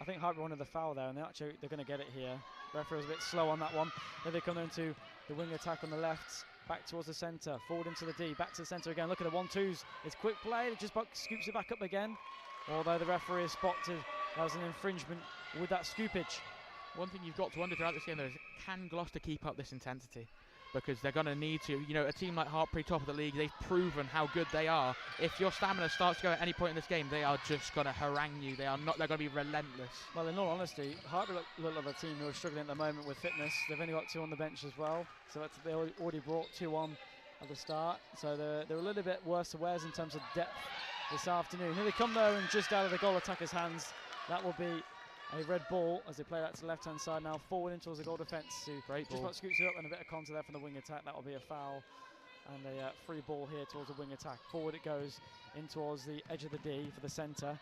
I think Hartpury wanted the foul there, and they're going to get it here. Referee was a bit slow on that one. Here they come into the wing attack on the left, back towards the centre, forward into the D, back to the centre again. Look at the 1-2s. It's quick play. It just scoops it back up again. Although the referee has spotted that was an infringement with that scoopage. One thing you've got to wonder throughout this game, though, is can Gloucester keep up this intensity? Because they're going to need to. You know, a team like Hartpury, top of the league, they've proven how good they are. If your stamina starts to go at any point in this game, they are just going to harangue you. They're going to be relentless. Well, in all honesty, Hartpury look like a team who are struggling at the moment with fitness. They've only got 2 on the bench as well, so they already brought 2 on at the start. So they're a little bit worse to wares in terms of depth this afternoon. Here they come though, and just out of the goal attacker's hands, that will be a red ball as they play that to the left-hand side now, forward in towards the goal defence. Great ball. Just about scoops it up, and a bit of contact there from the wing attack. That will be a foul, and a free ball here towards the wing attack. Forward it goes in towards the edge of the D for the centre.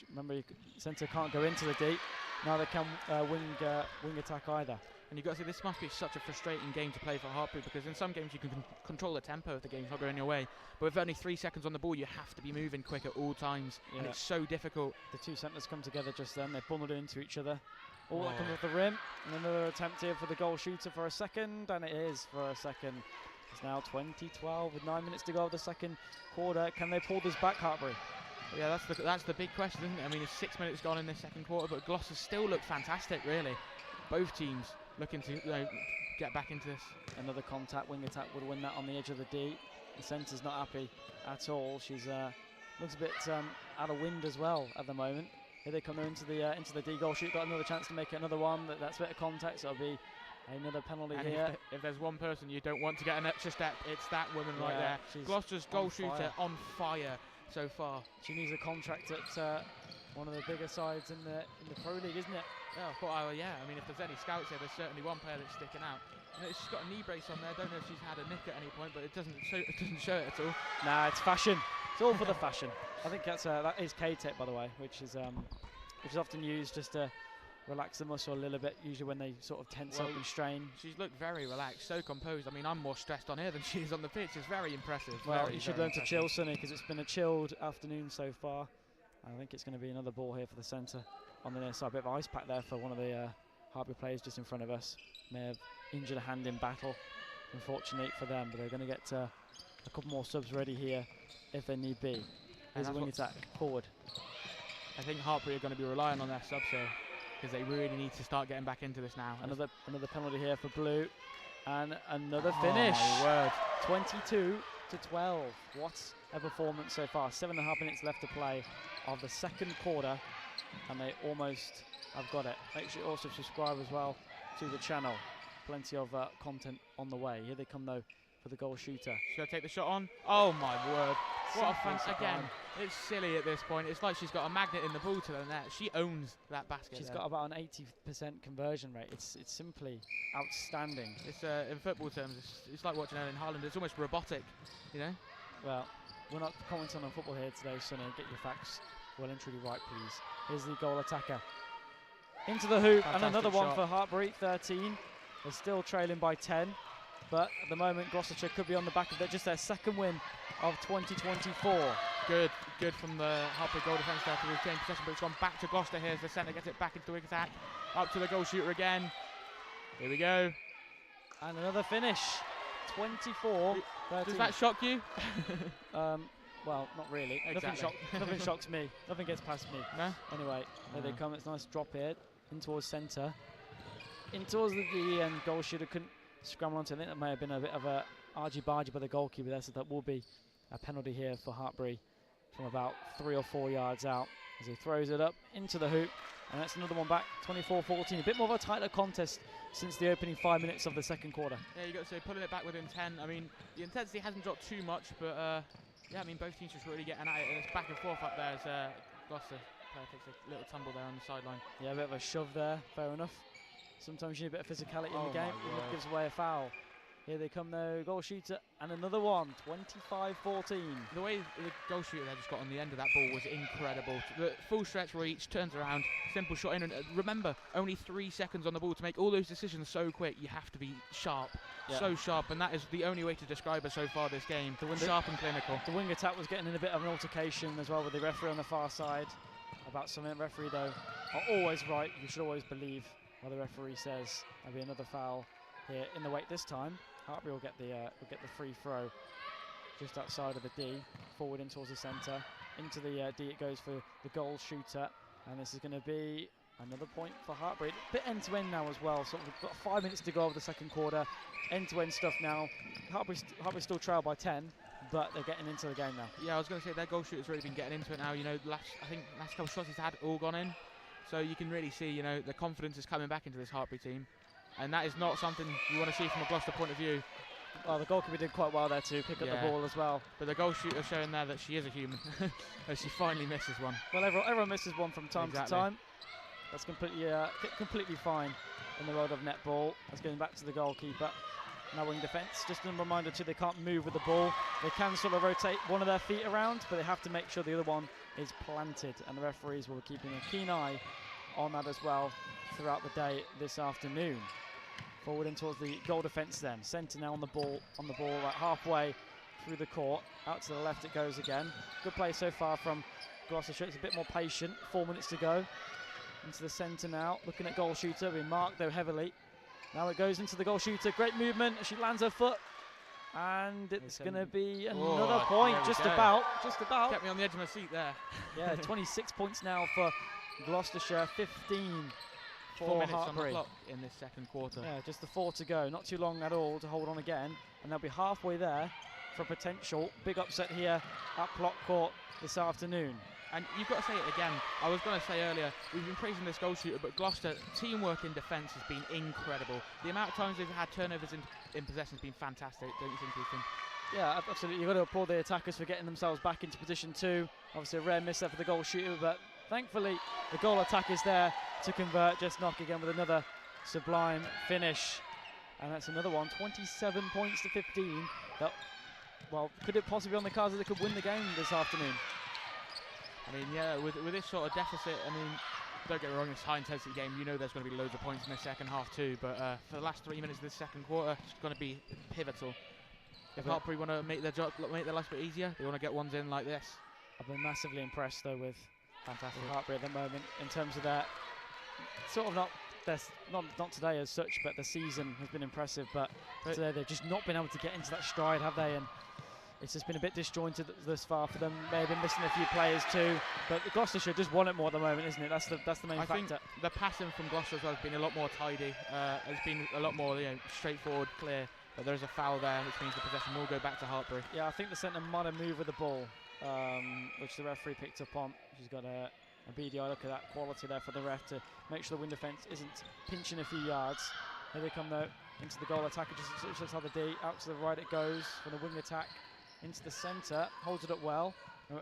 Remember, centre can't go into the D. Now they can wing attack either. And you've got to say, this must be such a frustrating game to play for Hartpury, because in some games you can control the tempo if the game's not going your way. But with only 3 seconds on the ball, you have to be moving quick at all times, and it's so difficult. The 2 centres come together just then. They bundled into each other. All that comes off the rim. And another attempt here for the goal shooter for a second, and it is for a second. It's now 20-12 with 9 minutes to go of the second quarter. Can they pull this back, Hartpury? Yeah, that's the big question, isn't it? I mean, it's 6 minutes gone in this second quarter, but Gloucester still look fantastic, really. Both teams looking to get back into this. Another contact, wing attack would win that on the edge of the D. The centre's not happy at all. She's looks a bit out of wind as well at the moment. Here they come into the D goal shoot. Got another chance to make another one. That's a bit of contact, so it'll be another penalty and here. If there's one person you don't want to get an extra step, it's that woman right there. Gloucester's goal shooter on fire so far. She needs a contract at one of the bigger sides in the Pro League, isn't it? Yeah, I mean, if there's any scouts here, there's certainly one player that's sticking out. You know, she's got a knee brace on there. Don't know if she's had a nick at any point, but it doesn't show it at all. Nah, it's fashion. It's all for the fashion. I think that is K-Tech, by the way, which is often used just to relax the muscle a little bit, usually when they sort of tense up and strain. She's looked very relaxed, so composed. I mean, I'm more stressed on her than she is on the pitch. It's very impressive. Well, you should learn to chill, Sonny, because it's been a chilled afternoon so far. I think it's going to be another ball here for the centre on the near side. A bit of ice pack there for one of the Hartpury players just in front of us. May have injured a hand in battle, unfortunate for them, but they're going to get a couple more subs ready here if they need be. Here's a wing attack forward. I think Hartpury are going to be relying on their subs here, because they really need to start getting back into this now. Another penalty here for Blue, and another finish. My word. 22-12. What a performance so far. 7.5 minutes left to play of the second quarter, and they almost have got it. Make sure you also subscribe as well to the channel. Plenty of content on the way. Here they come though for the goal shooter. She's going to take the shot on. Oh my word. What a fun, again, it's silly at this point. It's like she's got a magnet in the ball to the net. She owns that basket. She's got about an 80% conversion rate. It's simply outstanding. It's in football terms, it's like watching Erling Haaland. It's almost robotic, you know? Well, we're not commenting on football here today, Sonny. Get your facts well and truly right, please. Here's the goal attacker. Into the hoop, fantastic, and another one for Hartpury, 13. They're still trailing by 10. But at the moment, Gloucestershire could be on the back of just their second win of 2024. Good from the Hartpury goal defence there to retain possession, but it's gone back to Gloucester here as the centre gets it back into the wing attack. Up to the goal shooter again. Here we go. And another finish. 24-13. Does that shock you? Well, not really. Exactly. Nothing shocks me. Nothing gets past me. No? Anyway, there they come. It's a nice drop here. In towards centre. In towards the D, and goal shooter couldn't scramble onto. I think that may have been a bit of a argy-bargy by the goalkeeper there, so that will be a penalty here for Hartpury from about 3 or 4 yards out as he throws it up into the hoop, and that's another one back. 24-14. A bit more of a tighter contest since the opening 5 minutes of the second quarter. Yeah, you got to say pulling it back within 10. I mean, the intensity hasn't dropped too much, but yeah, I mean, both teams just really getting at it, and it's back and forth up there as Gloucester takes a little tumble there on the sideline. Yeah, a bit of a shove there, fair enough. Sometimes you need a bit of physicality in the game, and it gives away a foul. Here they come though, goal shooter, and another one, 25-14. The way the goal shooter there just got on the end of that ball was incredible. The full stretch reach, turns around, simple shot in, and remember, only 3 seconds on the ball to make all those decisions so quick. You have to be sharp, so sharp, and that is the only way to describe her so far this game. Sharp and clinical. The wing attack was getting in a bit of an altercation as well with the referee on the far side about something. The referee, though, are always right. You should always believe what the referee says. There'll be another foul here in the wake this time. Hartpury will get the free throw just outside of the D, forward in towards the centre. Into the D it goes for the goal shooter, and this is going to be another point for Hartpury. A bit end-to-end now as well, so we've got 5 minutes to go of the second quarter. End-to-end stuff now. Hartpury still trail by 10, but they're getting into the game now. Yeah, I was going to say their goal shooter's really been getting into it now. You know, I think last couple of shots he's had all gone in, so you can really see, you know, the confidence is coming back into this Hartpury team, and that is not something you want to see from a Gloucester point of view. Well, the goalkeeper did quite well there to pick up the ball as well. But the goal shooter showing there that she is a human, as she finally misses one. Well, everyone misses one from time to time. That's completely fine in the world of netball. That's going back to the goalkeeper. Now wing defence. Just a reminder too, they can't move with the ball. They can sort of rotate one of their feet around, but they have to make sure the other one is planted. And the referees will be keeping a keen eye on that as well throughout the day this afternoon. Forward in towards the goal defence then. Centre now on the ball like halfway through the court. Out to the left it goes again. Good play so far from Gloucestershire. It's a bit more patient. 4 minutes to go. Into the centre now. Looking at goal shooter. Being marked though heavily. Now it goes into the goal shooter. Great movement. She lands her foot. And it's going to be another point. Just about. Kept me on the edge of my seat there. Yeah, 26 points now for Gloucestershire. 15 4 minutes on the clock in this second quarter. Yeah, just the 4 to go. Not too long at all to hold on again. And they'll be halfway there for a potential big upset here at Plot Court this afternoon. And you've got to say it again. I was going to say earlier, we've been praising this goal shooter, but Gloucester, teamwork in defence has been incredible. The amount of times they've had turnovers in possession has been fantastic, don't you think, Ethan? Yeah, absolutely. You've got to applaud the attackers for getting themselves back into position too. Obviously a rare miss there for the goal shooter, but thankfully the goal attack is there to convert. Just knock again with another sublime finish. And that's another one, 27 points to 15. That, well, could it possibly be on the cards that they could win the game this afternoon? I mean, yeah, with this sort of deficit, I mean, don't get me wrong, it's a high-intensity game. You know there's going to be loads of points in the second half too, but for the last 3 minutes of this second quarter, it's going to be pivotal. If Hartpury want to make their life a bit easier, they want to get ones in like this. I've been massively impressed though with Hartpury at the moment in terms of that sort of not today as such, but the season has been impressive. But today they've just not been able to get into that stride, have they? And it's just been a bit disjointed thus far for them. May have been missing a few players too, but Gloucestershire just want it more at the moment, isn't it? That's the main factor. I think the passing from Gloucester as well has been a lot more tidy. It's been a lot more straightforward, clear. But there is a foul there, which means the possession will go back to Hartpury. Yeah, I think the centre might have moved with the ball, which the referee picked up on. She's got a beady eye look at that quality there for the ref to make sure the wing defence isn't pinching a few yards. Here they come though into the goal attack. Just outside the D, out to the right it goes for the wing attack. Into the centre, holds it up well.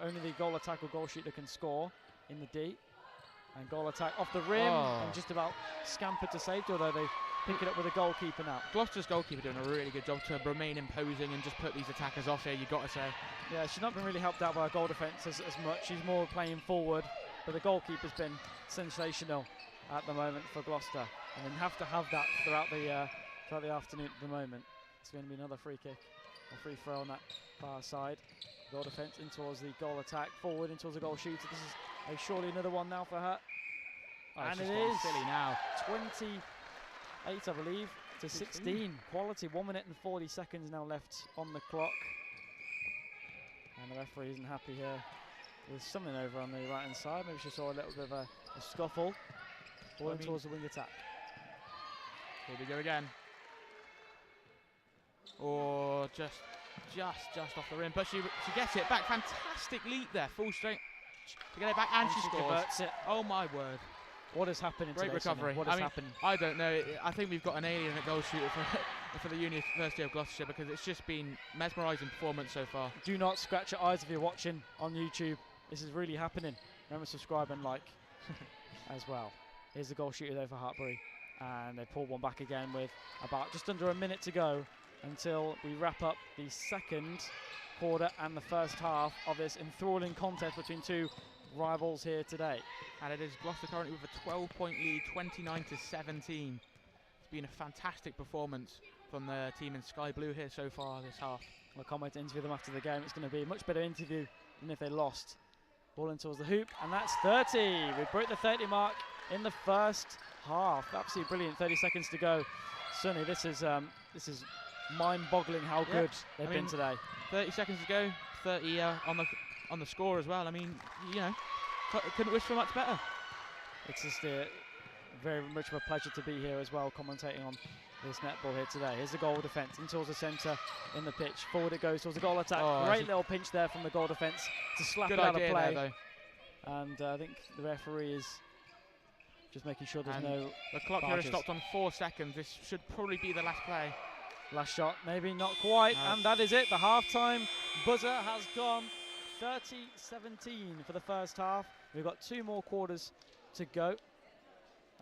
Only the goal attack or goal shooter can score in the D. And goal attack off the rim and just about scampered to safety, although they pick it up with the goalkeeper now. Gloucester's goalkeeper doing a really good job to remain imposing and just put these attackers off here, you've got to say. Yeah, she's not been really helped out by her goal defence as much. She's more playing forward, but the goalkeeper's been sensational at the moment for Gloucester. And then have to have that throughout the afternoon at the moment. It's going to be another free kick or free throw on that far side. Goal defence in towards the goal attack, forward in towards the goal shooter. This is surely another one now for her. And it is silly now. 28, I believe, to 16. Quality, 1 minute and 40 seconds now left on the clock. And the referee isn't happy here. There's something over on the right hand side. Maybe she saw a little bit of a scuffle. Ball in towards the wing attack. Here we go again. Or just off the rim, but she gets it back. Fantastic leap there, full straight to get it back, and she scores. It. Oh my word! What is happening? Great recovery. What is happening? I don't know. I think we've got an alien at goal shooter for the University of Gloucestershire, because it's just been mesmerising performance so far. Do not scratch your eyes if you're watching on YouTube. This is really happening. Remember, subscribe and like as well. Here's the goal shooter there for Hartpury, and they pull one back again with about just under a minute to go until we wrap up the second quarter and the first half of this enthralling contest between two rivals here today. And it is Gloucester currently with a 12-point lead, 29-17. It's been a fantastic performance from the team in sky blue here so far this half. I can't wait to interview them after the game. It's going to be a much better interview than if they lost Ball in towards the hoop, and that's 30. We broke the 30 mark in the first half. Absolutely brilliant. 30 seconds to go. Sonny, this is mind-boggling how good they've been today. 30 seconds to go. 30 on the score as well. I mean, you know, couldn't wish for much better. It's just very much of a pleasure to be here as well, commentating on this netball here today. Here's the goal defence in towards the centre in the pitch. Forward it goes towards the goal attack. Great little pinch there from the goal defence to slap it out of play. There, and I think the referee is just making sure there's no. The clock here has stopped on 4 seconds. This should probably be the last play. Last shot, maybe not quite, and that is it. The half-time buzzer has gone. 30-17 for the first half. We've got 2 more quarters to go,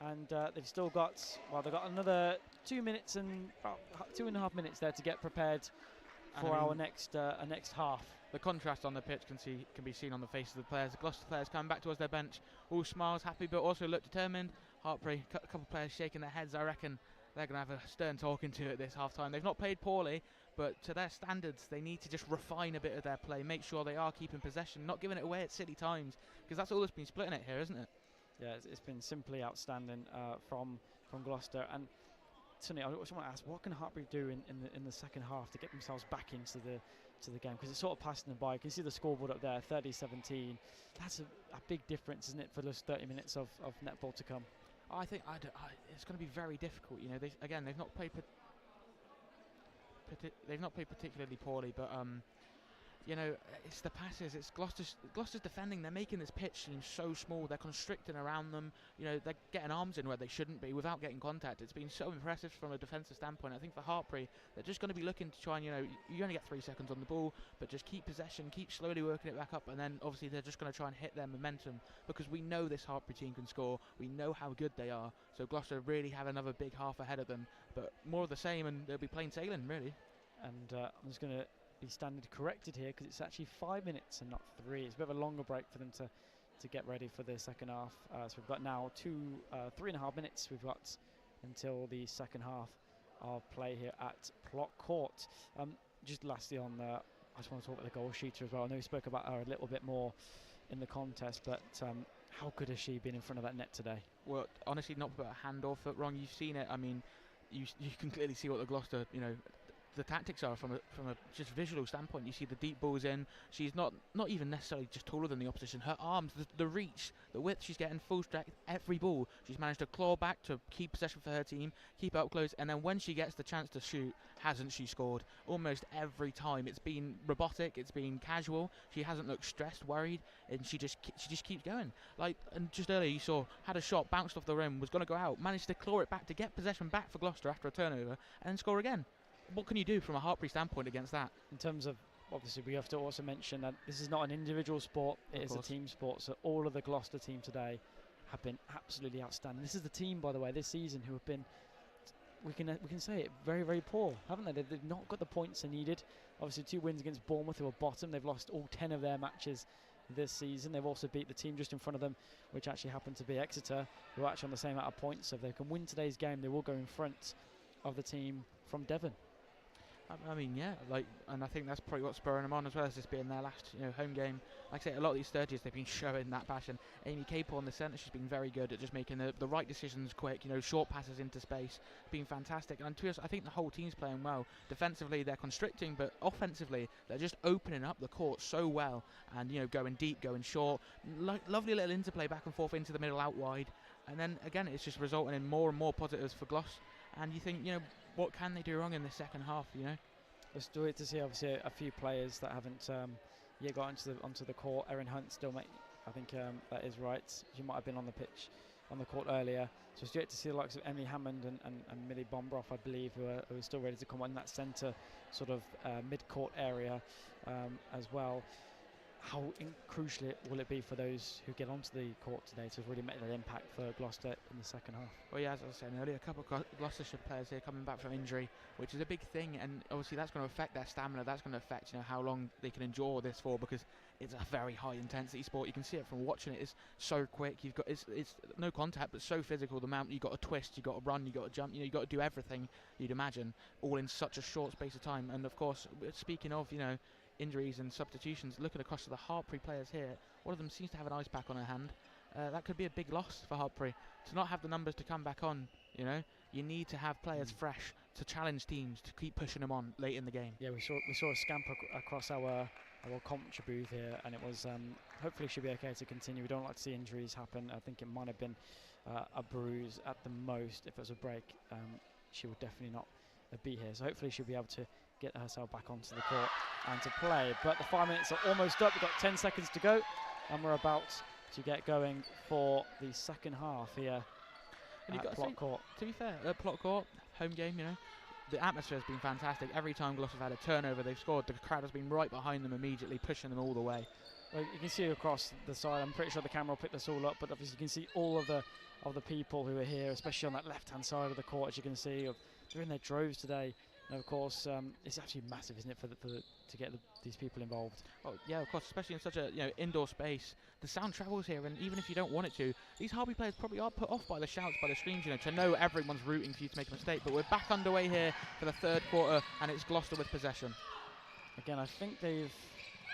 and they've still got, well, they've got another 2 minutes and about 2.5 minutes there to get prepared for our next half. The contrast on the pitch can be seen on the faces of the players. The Gloucester players coming back towards their bench, all smiles, happy, but also look determined. Hartpury, a couple of players shaking their heads. I reckon they're going to have a stern talking to at this half-time. They've not played poorly, but to their standards, they need to just refine a bit of their play, make sure they are keeping possession, not giving it away at silly times, because that's all that's been splitting it here, isn't it? Yeah, it's been simply outstanding from Gloucester. And Tony, I just want to ask, what can Hartpury do in the second half to get themselves back into the game? Because it's sort of passing them by. You can see the scoreboard up there, 30-17. That's a big difference, isn't it, for those 30 minutes of netball to come? I think it's going to be very difficult. You know, they've not played particularly poorly, but you know, it's the passes. It's Gloucester's defending. They're making this pitch seem so small. They're constricting around them. You know, they're getting arms in where they shouldn't be without getting contact. It's been so impressive from a defensive standpoint. I think for Hartpury, they're just going to be looking to try and, you know, you only get 3 seconds on the ball, but just keep possession, keep slowly working it back up, and then obviously they're just going to try and hit their momentum, because we know this Hartpury team can score. We know how good they are. So Gloucester really have another big half ahead of them, but more of the same, and they'll be plain sailing, really. And I'm just going to be standard corrected here, because it's actually 5 minutes and not 3. It's a bit of a longer break for them to get ready for the second half. So we've got now 3.5 minutes we've got until the second half of play here at Plot Court. Just lastly on I just want to talk about the goal shooter as well. I know we spoke about her a little bit more in the contest, but how good has she been in front of that net today? Well, honestly, not put a hand or foot wrong. You've seen it. I mean, you can clearly see what the Gloucester, you know, the tactics are from a just visual standpoint. You see the deep balls in. She's not even necessarily just taller than the opposition. Her arms, the reach, the width, she's getting full strike every ball. She's managed to claw back to keep possession for her team, keep it up close, and then when she gets the chance to shoot, hasn't she scored? Almost every time. It's been robotic, it's been casual. She hasn't looked stressed, worried, and she just keeps going. Like, and just earlier you saw, had a shot, bounced off the rim, was going to go out, managed to claw it back to get possession back for Gloucester after a turnover, and then score again. What can you do from a Hartpury standpoint against that? In terms of, obviously, we have to also mention that this is not an individual sport, it is a team sport. So all of the Gloucester team today have been absolutely outstanding. This is the team, by the way, this season who have been, we can say it, very, very poor, haven't they? They've not got the points they needed. Obviously, 2 wins against Bournemouth, who are bottom. They've lost all 10 of their matches this season. They've also beat the team just in front of them, which actually happened to be Exeter, who are actually on the same amount of points. So if they can win today's game, they will go in front of the team from Devon. I mean, yeah, like, and I think that's probably what's spurring them on as well as this being their last, you know, home game. Like I say, a lot of these third years they've been showing that passion. Amy Capel on the centre, she's been very good at just making the right decisions quick, you know, short passes into space. Been fantastic, and to us, I think the whole team's playing well. Defensively, they're constricting, but offensively, they're just opening up the court so well, and, you know, going deep, going short. Lovely little interplay back and forth into the middle, out wide, and then again, it's just resulting in more and more positives for Gloss. And you think, you know, what can they do wrong in the second half, you know? Let's do it to see, obviously, a few players that haven't yet got onto the court. Erin Hunt still I think that is right. She might have been on the pitch, on the court earlier. So it's great to see the likes of Emily Hammond and Millie Bombroff, I believe, who are still ready to come on that centre sort of mid-court area as well. How crucial will it be for those who get onto the court today to really make that impact for Gloucester in the second half? Well, yeah, as I was saying earlier, a couple of Gloucestershire players here coming back from injury, which is a big thing, and obviously that's going to affect their stamina. That's going to affect, you know, how long they can endure this for, because it's a very high intensity sport. You can see it from watching it. It's so quick. You've got it's no contact, but so physical. The amount you've got to twist, you've got to run, you've got to jump. You know, you've got to do everything you'd imagine, all in such a short space of time. And of course, speaking of, you know, injuries and substitutions, looking across to the Hartpury players here, one of them seems to have an ice pack on her hand. That could be a big loss for Hartpury to not have the numbers to come back on. You know, you need to have players fresh to challenge teams to keep pushing them on late in the game. Yeah, we saw a scamper across our commentary booth here, and it was hopefully she'll be okay to continue. We don't like to see injuries happen. I think it might have been a bruise at the most. If it was a break, she would definitely not be here. So hopefully she'll be able to get herself back onto the court and to play. But the 5 minutes are almost up. We've got 10 seconds to go, and we're about to get going for the second half here at Plot Court. To be fair, at Plot Court, home game, you know, the atmosphere has been fantastic. Every time Gloucester have had a turnover, they've scored. The crowd has been right behind them immediately, pushing them all the way. Well, you can see across the side. I'm pretty sure the camera will pick this all up, but obviously you can see all of the people who are here, especially on that left-hand side of the court, as you can see. They're in their droves today. And of course, it's absolutely massive, isn't it, to get these people involved? Oh yeah, of course, especially in such a indoor space. The sound travels here, and even if you don't want it to, these Hartpury players probably are put off by the shouts, by the screams, to know everyone's rooting for you to make a mistake. But we're back underway here for the third quarter, and it's Gloucester with possession. Again, I think they've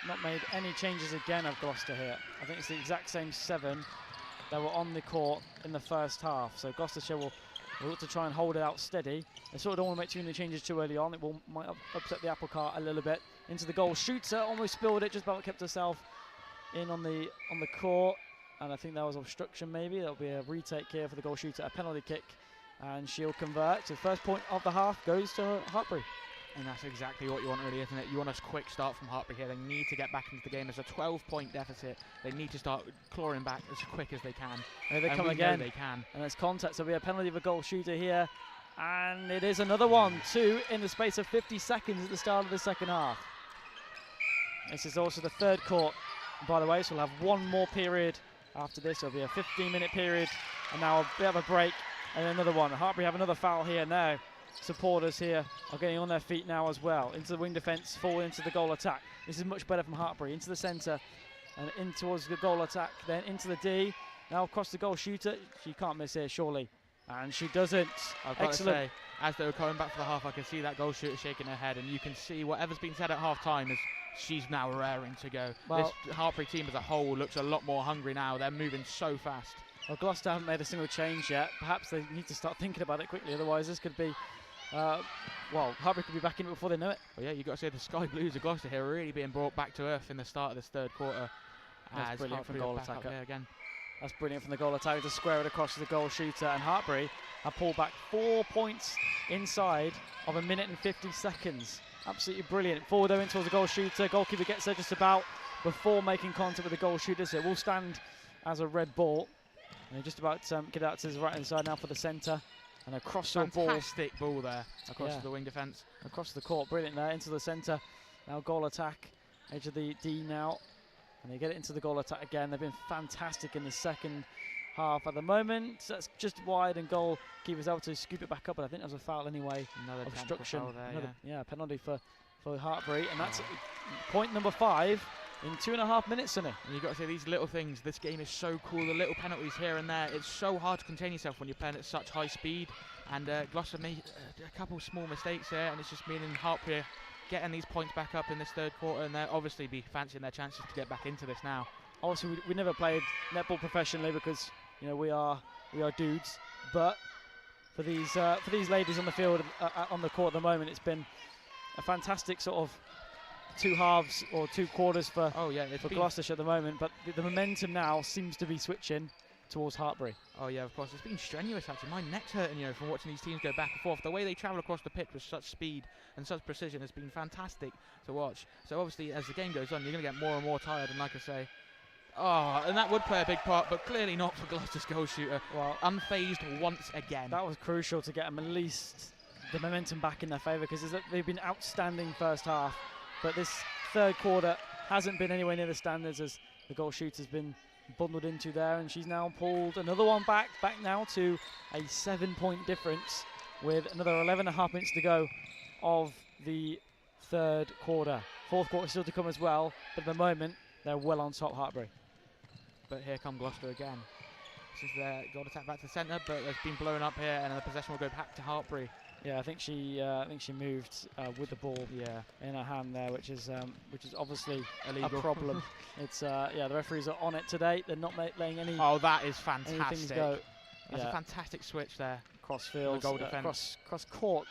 not made any changes again of Gloucester here. I think it's the exact same 7 that were on the court in the first half. So Gloucestershire will look to try and hold it out steady. They sort of don't want to make too many changes too early on. It might upset the apple cart a little bit. Into the goal, shooter, almost spilled it, just about kept herself in on the court. And I think that was obstruction maybe. There'll be a retake here for the goal shooter, a penalty kick. And she'll convert. So the first point of the half goes to Hartpury. And that's exactly what you want, really, isn't it? You want a quick start from Hartpury here. They need to get back into the game. There's a 12-point deficit. They need to start clawing back as quick as they can. And they come again. They can. And there's contact. So we have a penalty of a goal shooter here. And it is another one, 2 in the space of 50 seconds at the start of the second half. This is also the third court, by the way, so we'll have one more period after this. It'll be a 15-minute period, and now a bit of a break, and another one. Hartpury have another foul here now. Supporters here are getting on their feet now as well. Into the wing defence, forward into the goal attack. This is much better from Hartpury. Into the centre, and in towards the goal attack, then into the D. Now across the goal shooter. She can't miss here, surely. And she doesn't. I've got to say, as they were coming back for the half, I can see that goal shooter shaking her head, and you can see whatever's been said at half-time is she's now raring to go. Well, this Hartpury team as a whole looks a lot more hungry now. They're moving so fast. Well, Gloucester haven't made a single change yet. Perhaps they need to start thinking about it quickly, otherwise this could be, Hartpury could be back in it before they know it. Well, yeah, you've got to say the Sky Blues of Gloucester here are really being brought back to earth in the start of this third quarter. That's brilliant from goal attacker. Again. That's brilliant from the goal attacker to square it across to the goal shooter, and Hartpury have pulled back 4 points inside of a minute and 50 seconds. Absolutely brilliant. Forward though in towards the goal shooter. Goalkeeper gets there just about before making contact with the goal shooter, so it will stand as a red ball. And they just about get out to his right hand side now for the centre. And across the ball. Fantastic ball there across the wing defence. Across the court, brilliant there, into the centre. Now goal attack, edge of the D now. And they get it into the goal attack again. They've been fantastic in the second half at the moment. That's just wide, and goalkeeper's able to scoop it back up, but I think that was a foul anyway. Another obstruction. Foul there, yeah, penalty for Hartpury, and that's point number 5 in 2.5 minutes, Sonny. And you've got to say, these little things, this game is so cool, the little penalties here and there. It's so hard to contain yourself when you're playing at such high speed, and Gloucester made a couple of small mistakes here, and it's just meaning Hartpury getting these points back up in this third quarter, and they'll obviously be fancying their chances to get back into this now. Obviously, we never played netball professionally because we are dudes, but for these ladies on the field on the court at the moment, it's been a fantastic sort of 2 halves or 2 quarters for Gloucestershire at the moment. But the momentum now seems to be switching towards Hartpury. Oh yeah, of course. It's been strenuous actually. My neck's hurting, from watching these teams go back and forth. The way they travel across the pitch with such speed and such precision has been fantastic to watch. So obviously, as the game goes on, you're going to get more and more tired. And like I say, and that would play a big part, but clearly not for Gloucester's goal shooter. Well, unfazed once again. That was crucial to get them at least the momentum back in their favour, because they've been outstanding first half, but this third quarter hasn't been anywhere near the standards as the goal shooter's been bundled into there, and she's now pulled another one back now to a 7-point difference with another 11.5 minutes to go of the third quarter. Fourth quarter still to come as well, but at the moment they're well on top, Hartpury. But here come Gloucester again. This is their goal attack back to the centre, but it's been blown up here, and the possession will go back to Hartpury. Yeah, I think she moved with the ball in her hand there, which is obviously Illegal. a problem. It's the referees are on it today. They're not letting any. Oh, that is things fantastic. go. That's a fantastic switch there. Crossfield, goal defence. cross court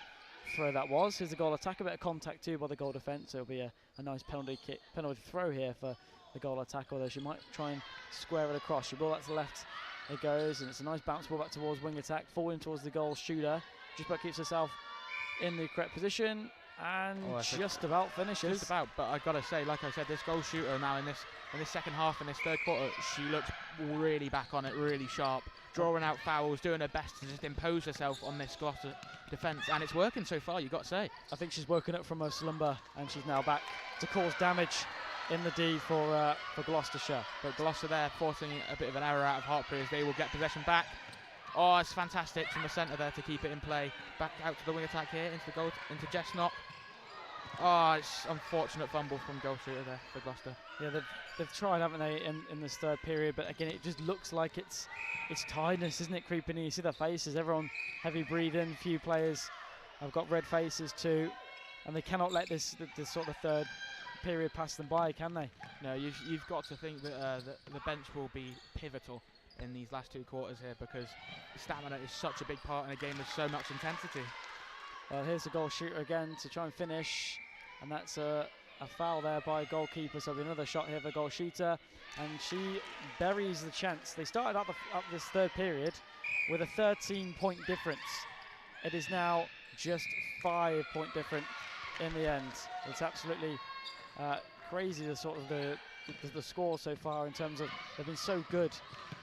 throw that was. Here's the goal attack, a bit of contact too by the goal defence. So it'll be a nice penalty throw here for the goal attack, although she might try and square it across. She ball that to the left, it goes, and it's a nice bounce ball back towards wing attack, forward towards the goal shooter. Just about keeps herself in the correct position and just about finishes. Just about, but I've got to say, like I said, this goal shooter now in this second half, in this third quarter, she looks really back on it, really sharp, drawing out fouls, doing her best to just impose herself on this Gloucester defence, and it's working so far, you've got to say. I think she's woken up from her slumber and she's now back to cause damage in the D for Gloucestershire. But Gloucester there forcing a bit of an error out of Hartpury as they will get possession back. Oh, it's fantastic from the centre there to keep it in play. Back out to the wing attack here, into the goal, into Jessnop. Oh, it's unfortunate fumble from goal shooter there for Gloucester. Yeah, they've tried, haven't they, in the third period, but again, it just looks like it's tiredness, isn't it, creeping in? You see their faces, everyone heavy breathing, few players have got red faces too, and they cannot let this sort of third period pass them by, can they? No, you've got to think that the bench will be pivotal in these last two quarters here, because stamina is such a big part in a game with so much intensity. Well, here's the goal shooter again to try and finish, and that's a foul there by goalkeeper, so there'll be another shot here for goal shooter, and she buries the chance. They started up this third period with a 13-point difference. It is now just 5-point different in the end. It's absolutely crazy, the sort of the score so far, in terms of they've been so good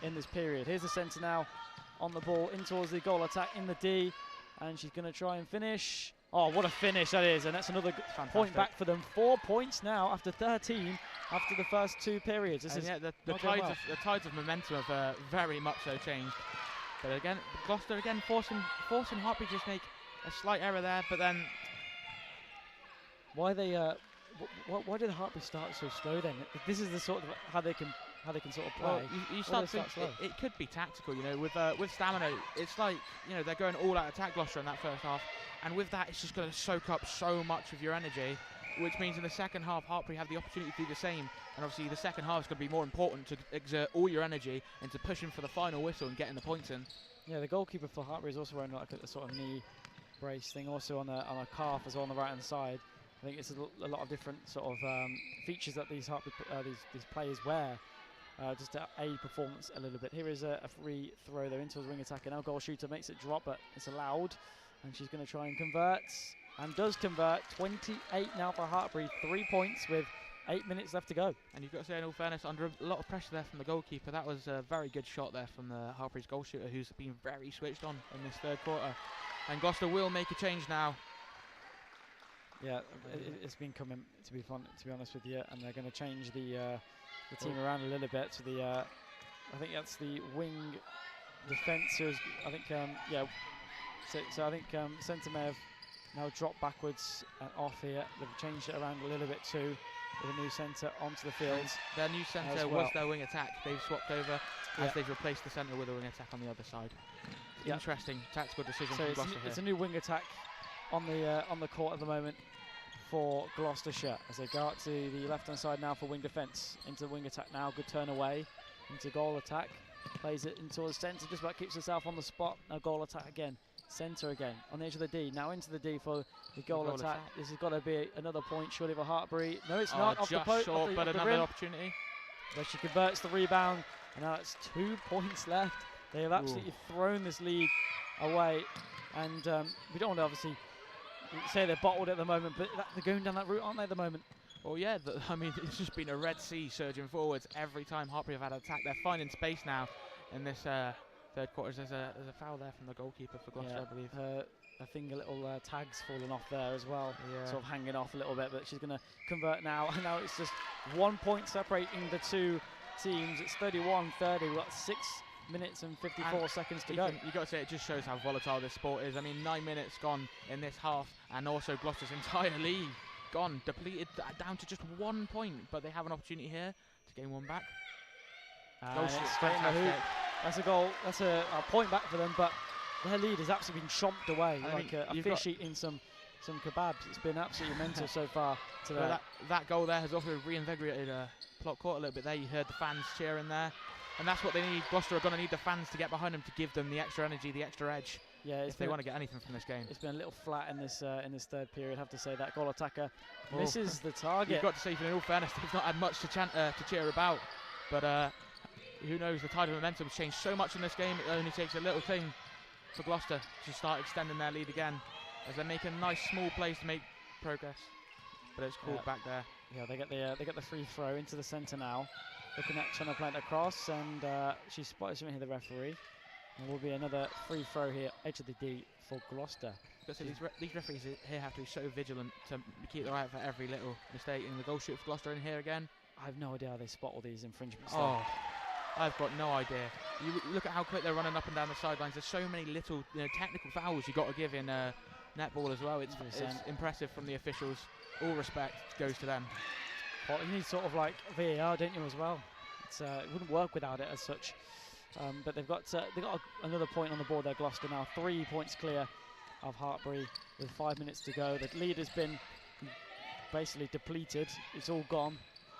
in this period. Here's the centre now on the ball in towards the goal attack in the D, and she's going to try and finish. Oh, what a finish that is, and that's another point back for them. 4 points now after 13 after the first two periods. This is the tides of momentum have very much so changed. But again, Gloucester again forcing Hartpury to just make a slight error there, but then why did Hartpury start so slow then? This is the sort of how they can sort of play. Well, you start to think it could be tactical, you know, with stamina. It's like, you know, they're going all out attack Gloucester in that first half, and with that it's just going to soak up so much of your energy, which means in the second half Hartpury have the opportunity to do the same, and obviously the second half is going to be more important to exert all your energy into pushing for the final whistle and getting the points in. Yeah, the goalkeeper for Hartpury is also wearing like a sort of knee brace thing, also on a calf as well on the right hand side. I think it's a lot of different sort of features that these players wear, just to aid performance a little bit. Here is a free throw though into his wing attack, and now goal shooter makes it drop, but it's allowed, and she's going to try and convert, and does convert. 28 now for Hartpury, 3 points with 8 minutes left to go. And you've got to say, in all fairness, under a lot of pressure there from the goalkeeper, that was a very good shot there from the Hartpury's goal shooter, who's been very switched on in this third quarter. And Gloucester will make a change now. Yeah, it's been coming to be fun, to be honest with you, and they're going to change the team around a little bit to the. I think that's the wing defence. I think So I think centre may have now dropped backwards and off here. They've changed it around a little bit too, with a new centre onto the field. Their new centre was their wing attack. They've swapped over as they've replaced the centre with a wing attack on the other side. Interesting tactical decision from Gloucester here. It's a new wing attack on the court at the moment for Gloucestershire, as they go out to the left-hand side now for wing defence. Into wing attack now, good turn away, into goal attack. Plays it into the centre, just about keeps herself on the spot. Now goal attack again, centre again, on the edge of the D. Now into the D for the goal attack. This has got to be another point surely for Hartpury. No, it's not. Off just the post, short, but another opportunity. Where she converts the rebound, and now it's 2 points left. They have absolutely thrown this lead away, and we don't want to obviously say they're bottled at the moment, but they're going down that route, aren't they, at the moment? Well, yeah, I mean, it's just been a Red Sea surging forwards every time Hartpury have had an attack. They're finding space now in this third quarter. There's a foul there from the goalkeeper for Gloucester, I believe. I think a little tag's fallen off there as well, sort of hanging off a little bit, but she's going to convert now. And now it's just 1 point separating the two teams. It's 31-30. We've got 6 minutes and 54 seconds to go. You've got to say, it just shows how volatile this sport is. I mean, 9 minutes gone in this half, and also Gloucester's entire lead gone, depleted down to just 1 point, but they have an opportunity here to gain one back. Straight in the hoop. That's a goal. That's a point back for them, but their lead has absolutely been chomped away I like mean, a fish eating some kebabs. It's been absolutely mental so far today. Well, that goal there has also reinvigorated Plot Court a little bit there. You heard the fans cheering there. And that's what they need. Gloucester are going to need the fans to get behind them to give them the extra energy, the extra edge, if they want to get anything from this game. It's been a little flat in this third period, I have to say. That goal attacker misses the target. You've got to say, in all fairness, they've not had much to cheer about. But who knows, the tide of momentum's changed so much in this game. It only takes a little thing for Gloucester to start extending their lead again, as they're making nice small plays to make progress. But it's called back there. Yeah, they get the free throw into the centre now. Looking at trying to plant across, and she spotted something here, the referee. And will be another free throw here, edge of the D for Gloucester. These referees here have to be so vigilant to keep their eye out for every little mistake. And the goal shooter for Gloucester in here again. I have no idea how they spot all these infringements. Oh, I've got no idea. You look at how quick they're running up and down the sidelines. There's so many little technical fouls you've got to give in netball as well. It's impressive from the officials. All respect goes to them. Well, you need sort of like VAR, don't you, as well? It wouldn't work without it as such. But they've got another point on the board there, Gloucester now. 3 points clear of Hartpury with 5 minutes to go. The lead has been basically depleted. It's all gone.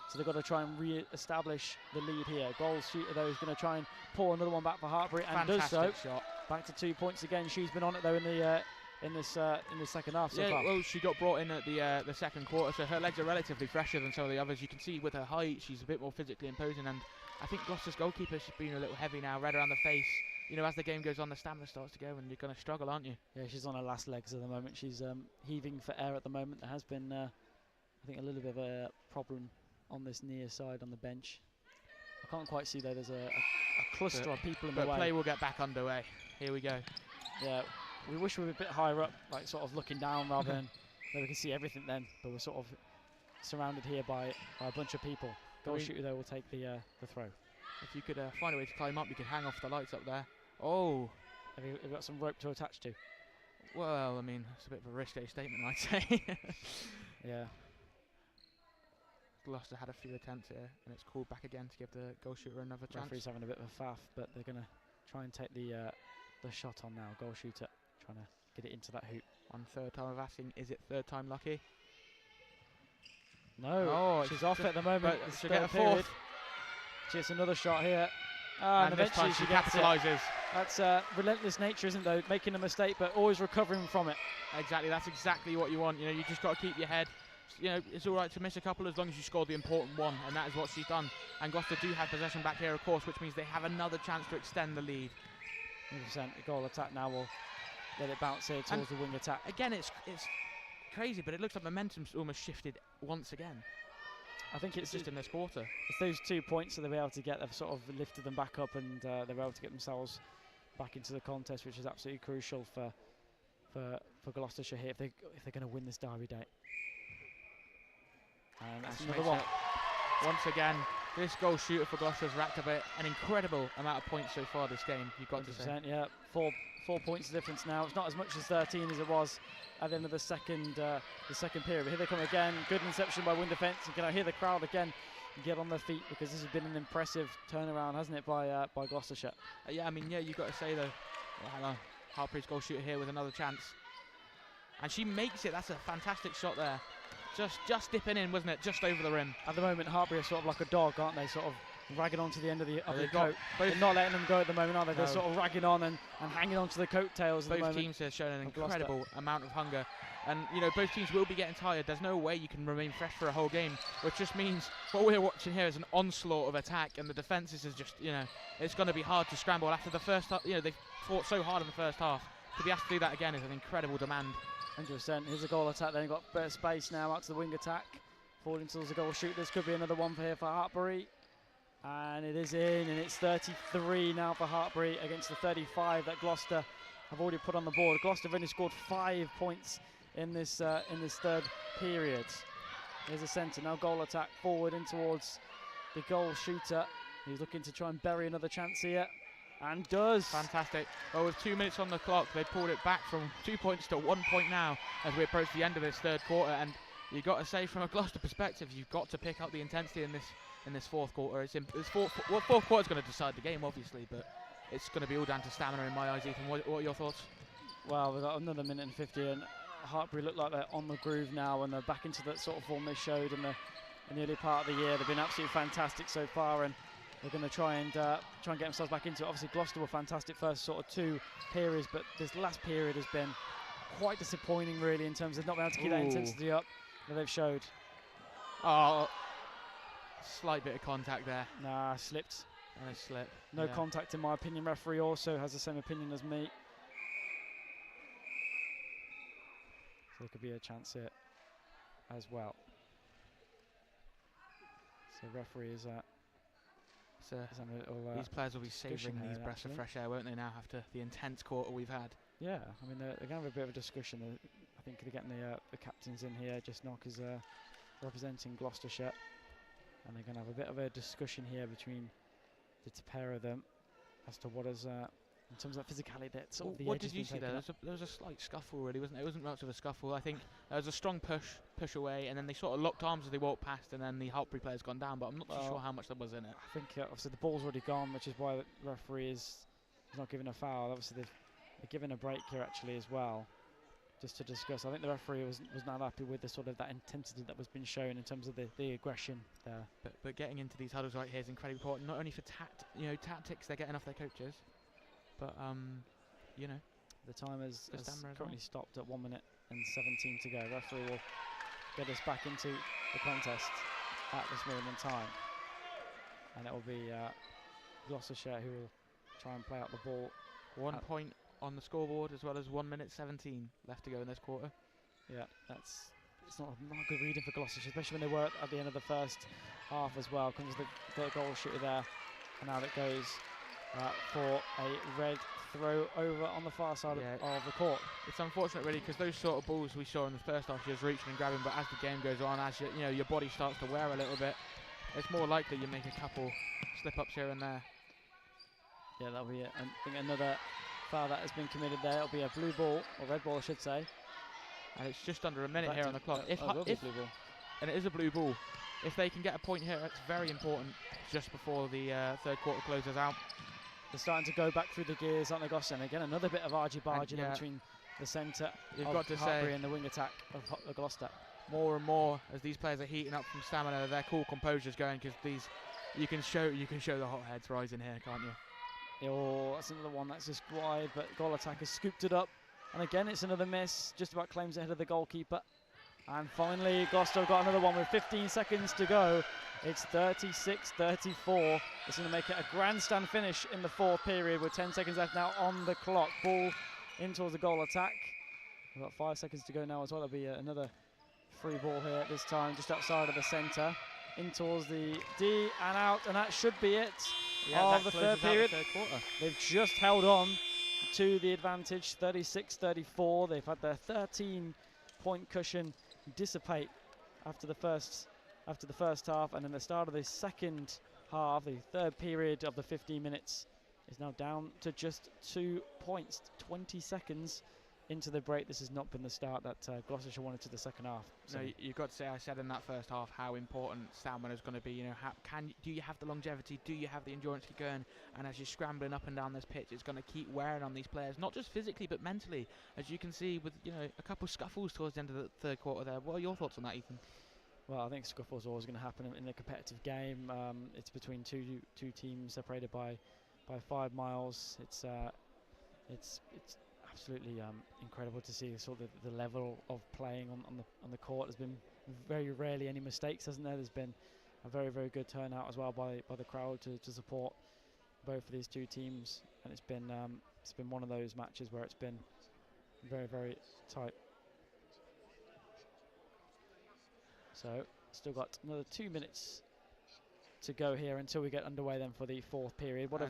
So they've got to try and re-establish the lead here. Goal shooter, though, is going to try and pull another one back for Hartpury, and does so. Shot. Back to 2 points again. She's been on it, though, in the second half so far. Well, she got brought in at the second quarter, so her legs are relatively fresher than some of the others. You can see with her height, she's a bit more physically imposing, and I think Gloucester's goalkeeper, she's been a little heavy now, red around the face. You know, as the game goes on, the stamina starts to go, and you're going to struggle, aren't you? Yeah, she's on her last legs at the moment. She's heaving for air at the moment. There has been, I think, a little bit of a problem on this near side on the bench. I can't quite see, though. There's a cluster of people in the way. But play will get back underway. Here we go. Yeah. We wish we were a bit higher up, like sort of looking down rather than where we can see everything then. But we're sort of surrounded here by a bunch of people. Goal shooter, though, will take the throw. If you could find a way to climb up, you could hang off the lights up there. Oh! Have you got some rope to attach to? Well, I mean, it's a bit of a risque statement, I'd say. Yeah. Gloucester had a few attempts here, and it's called back again to give the goal shooter another chance. Referee's having a bit of a faff, but they're going to try and take the shot on now. Goal shooter trying to get it into that hoop. On third time of asking, is it third time lucky? No, she's off at the moment. She'll get a fourth. She gets another shot here. And eventually she capitalises. That's relentless nature, isn't it, though? Making a mistake, but always recovering from it. Exactly, that's exactly what you want. You know, you just got to keep your head. You know, it's all right to miss a couple as long as you score the important one, and that is what she's done. And Gloucester do have possession back here, of course, which means they have another chance to extend the lead. 100%. The goal attack now will let it bounce here towards the wing attack. Again, it's crazy, but it looks like momentum's almost shifted once again. I think it's just in this quarter. It's those 2 points that they'll be able to get. They've sort of lifted them back up, and they're able to get themselves back into the contest, which is absolutely crucial for Gloucestershire here if they're going to win this derby day. And that's another one. Once again, this goal shooter for Gloucester has racked up an incredible amount of points so far this game. You've got 100%, to say. Yeah, 4 points difference now. It's not as much as 13 as it was at the end of the second period. But here they come again. Good interception by wing defence. And can I hear the crowd again get on their feet, because this has been an impressive turnaround, hasn't it, by Gloucestershire? Yeah, I mean, yeah, you've got to say though. Hartpury's goal shooter here with another chance, and she makes it. That's a fantastic shot there. Just dipping in, wasn't it? Just over the rim. At the moment, Hartpury are sort of like a dog, aren't they? Sort of ragging on to the end of the coat. They're not letting them go at the moment, are they? No. They're sort of ragging on and hanging on to the coattails at the moment. Both teams have shown an incredible amount of hunger. And, you know, both teams will be getting tired. There's no way you can remain fresh for a whole game, which just means what we're watching here is an onslaught of attack, and the defences is just, you know, it's going to be hard to scramble after the first half. You know, they fought so hard in the first half. To be asked to do that again is an incredible demand. 100%. Here's a goal attack. Then you've got a bit of space now out to the wing attack. Falling towards the goal shoot. This could be another one for here for Hartpury. And it is in, and it's 33 now for Hartpury against the 35 that Gloucester have already put on the board. Gloucester have only scored 5 points in this third period. Here's a centre. Now goal attack forward in towards the goal shooter. He's looking to try and bury another chance here. And does. Fantastic. Well, with 2 minutes on the clock, they pulled it back from 2 points to 1 point now as we approach the end of this third quarter. And you've got to say, from a Gloucester perspective, you've got to pick up the intensity in this fourth quarter. Fourth quarter is going to decide the game, obviously, but it's going to be all down to stamina in my eyes. Ethan, what are your thoughts? Well, we've got another minute and 50, and Hartpury look like they're on the groove now, and they're back into that sort of form they showed in the early part of the year. They've been absolutely fantastic so far, and they're going to try and get themselves back into it. Obviously, Gloucester were fantastic first sort of 2 periods, but this last period has been quite disappointing, really, in terms of not being able to keep that intensity up that they've showed. Oh, slight bit of contact there. Nah, slipped. And a slip. No contact, in my opinion. Referee also has the same opinion as me. So there could be a chance here as well. So referee is having a little, these players will be savouring these breaths of fresh air, won't they, now, after the intense quarter we've had? Yeah, I mean, they're going to have a bit of a discussion. I think they're getting the captains in here. Just Knock is representing Gloucestershire. And they're going to have a bit of a discussion here between the pair of them as to what is, in terms of physicality, that sort of the what did you see there? There was a slight scuffle, really, wasn't there? It wasn't much of a scuffle. I think there was a strong push away, and then they sort of locked arms as they walked past, and then the Hartpury player's gone down, but I'm not too sure how much there was in it. I think obviously the ball's already gone, which is why the referee is not giving a foul. Obviously they're giving a break here actually as well, just to discuss. I think the referee was not happy with the sort of that intensity that was being shown in terms of the aggression there. But getting into these huddles right here is incredibly important, not only for tactics they're getting off their coaches, but the time has currently stopped at 1 minute and 17 to go. Referee will get us back into the contest at this moment in time, and it will be Gloucestershire who will try and play out the ball. 1 point on the scoreboard, as well as 1 minute 17 left to go in this quarter. Yeah, it's not a good reading for Gloucestershire, especially when they were at the end of the first half as well. Comes the goal shooter there, and now that goes for a red throw over on the far side of the court. It's unfortunate, really, because those sort of balls we saw in the first half, she was reaching and grabbing, but as the game goes on, as your body starts to wear a little bit, it's more likely you make a couple slip-ups here and there. Yeah, that'll be it. I think another foul that has been committed there. It'll be a blue ball, or red ball, I should say. And it's just under a minute here on the clock. Blue ball. And it is a blue ball. If they can get a point here, it's very important just before the third quarter closes out. They're starting to go back through the gears, aren't they, Gloucester? And again, another bit of argy-bargy between the centre of Hartpury and the wing attack of Gloucester. More and more, as these players are heating up from stamina, their cool composure's going, because you can show the hot heads rising here, can't you? Oh, that's another one that's just wide, but goal attack has scooped it up. And again, it's another miss, just about claims ahead of the goalkeeper. And finally, Gloucester got another one with 15 seconds to go. It's 36-34. It's going to make it a grandstand finish in the fourth period with 10 seconds left now on the clock. Ball in towards the goal attack. We've got 5 seconds to go now as well. There'll be another free ball here this time, just outside of the centre. In towards the D and out, and that should be it of the third period. They've just held on to the advantage, 36-34. They've had their 13-point cushion dissipate after the first half, and then the start of the second half, the third period of the 15 minutes, is now down to just 2 points. 20 seconds into the break. This has not been the start that Gloucestershire wanted to the second half. So no, you've got to say, I said in that first half how important stamina is going to be. Do you have the longevity? Do you have the endurance to keep going? And as you're scrambling up and down this pitch, it's going to keep wearing on these players, not just physically but mentally, as you can see with a couple of scuffles towards the end of the third quarter there. What are your thoughts on that, Ethan? Well, I think scuffles are always going to happen in a competitive game. It's between two teams separated by 5 miles. It's absolutely incredible to see sort of the level of playing on the court. There's been very rarely any mistakes, hasn't there? There's been a very, very good turnout as well by the crowd to support both of these two teams, and it's been one of those matches where it's been very, very tight. So still got another 2 minutes to go here until we get underway then for the fourth period. What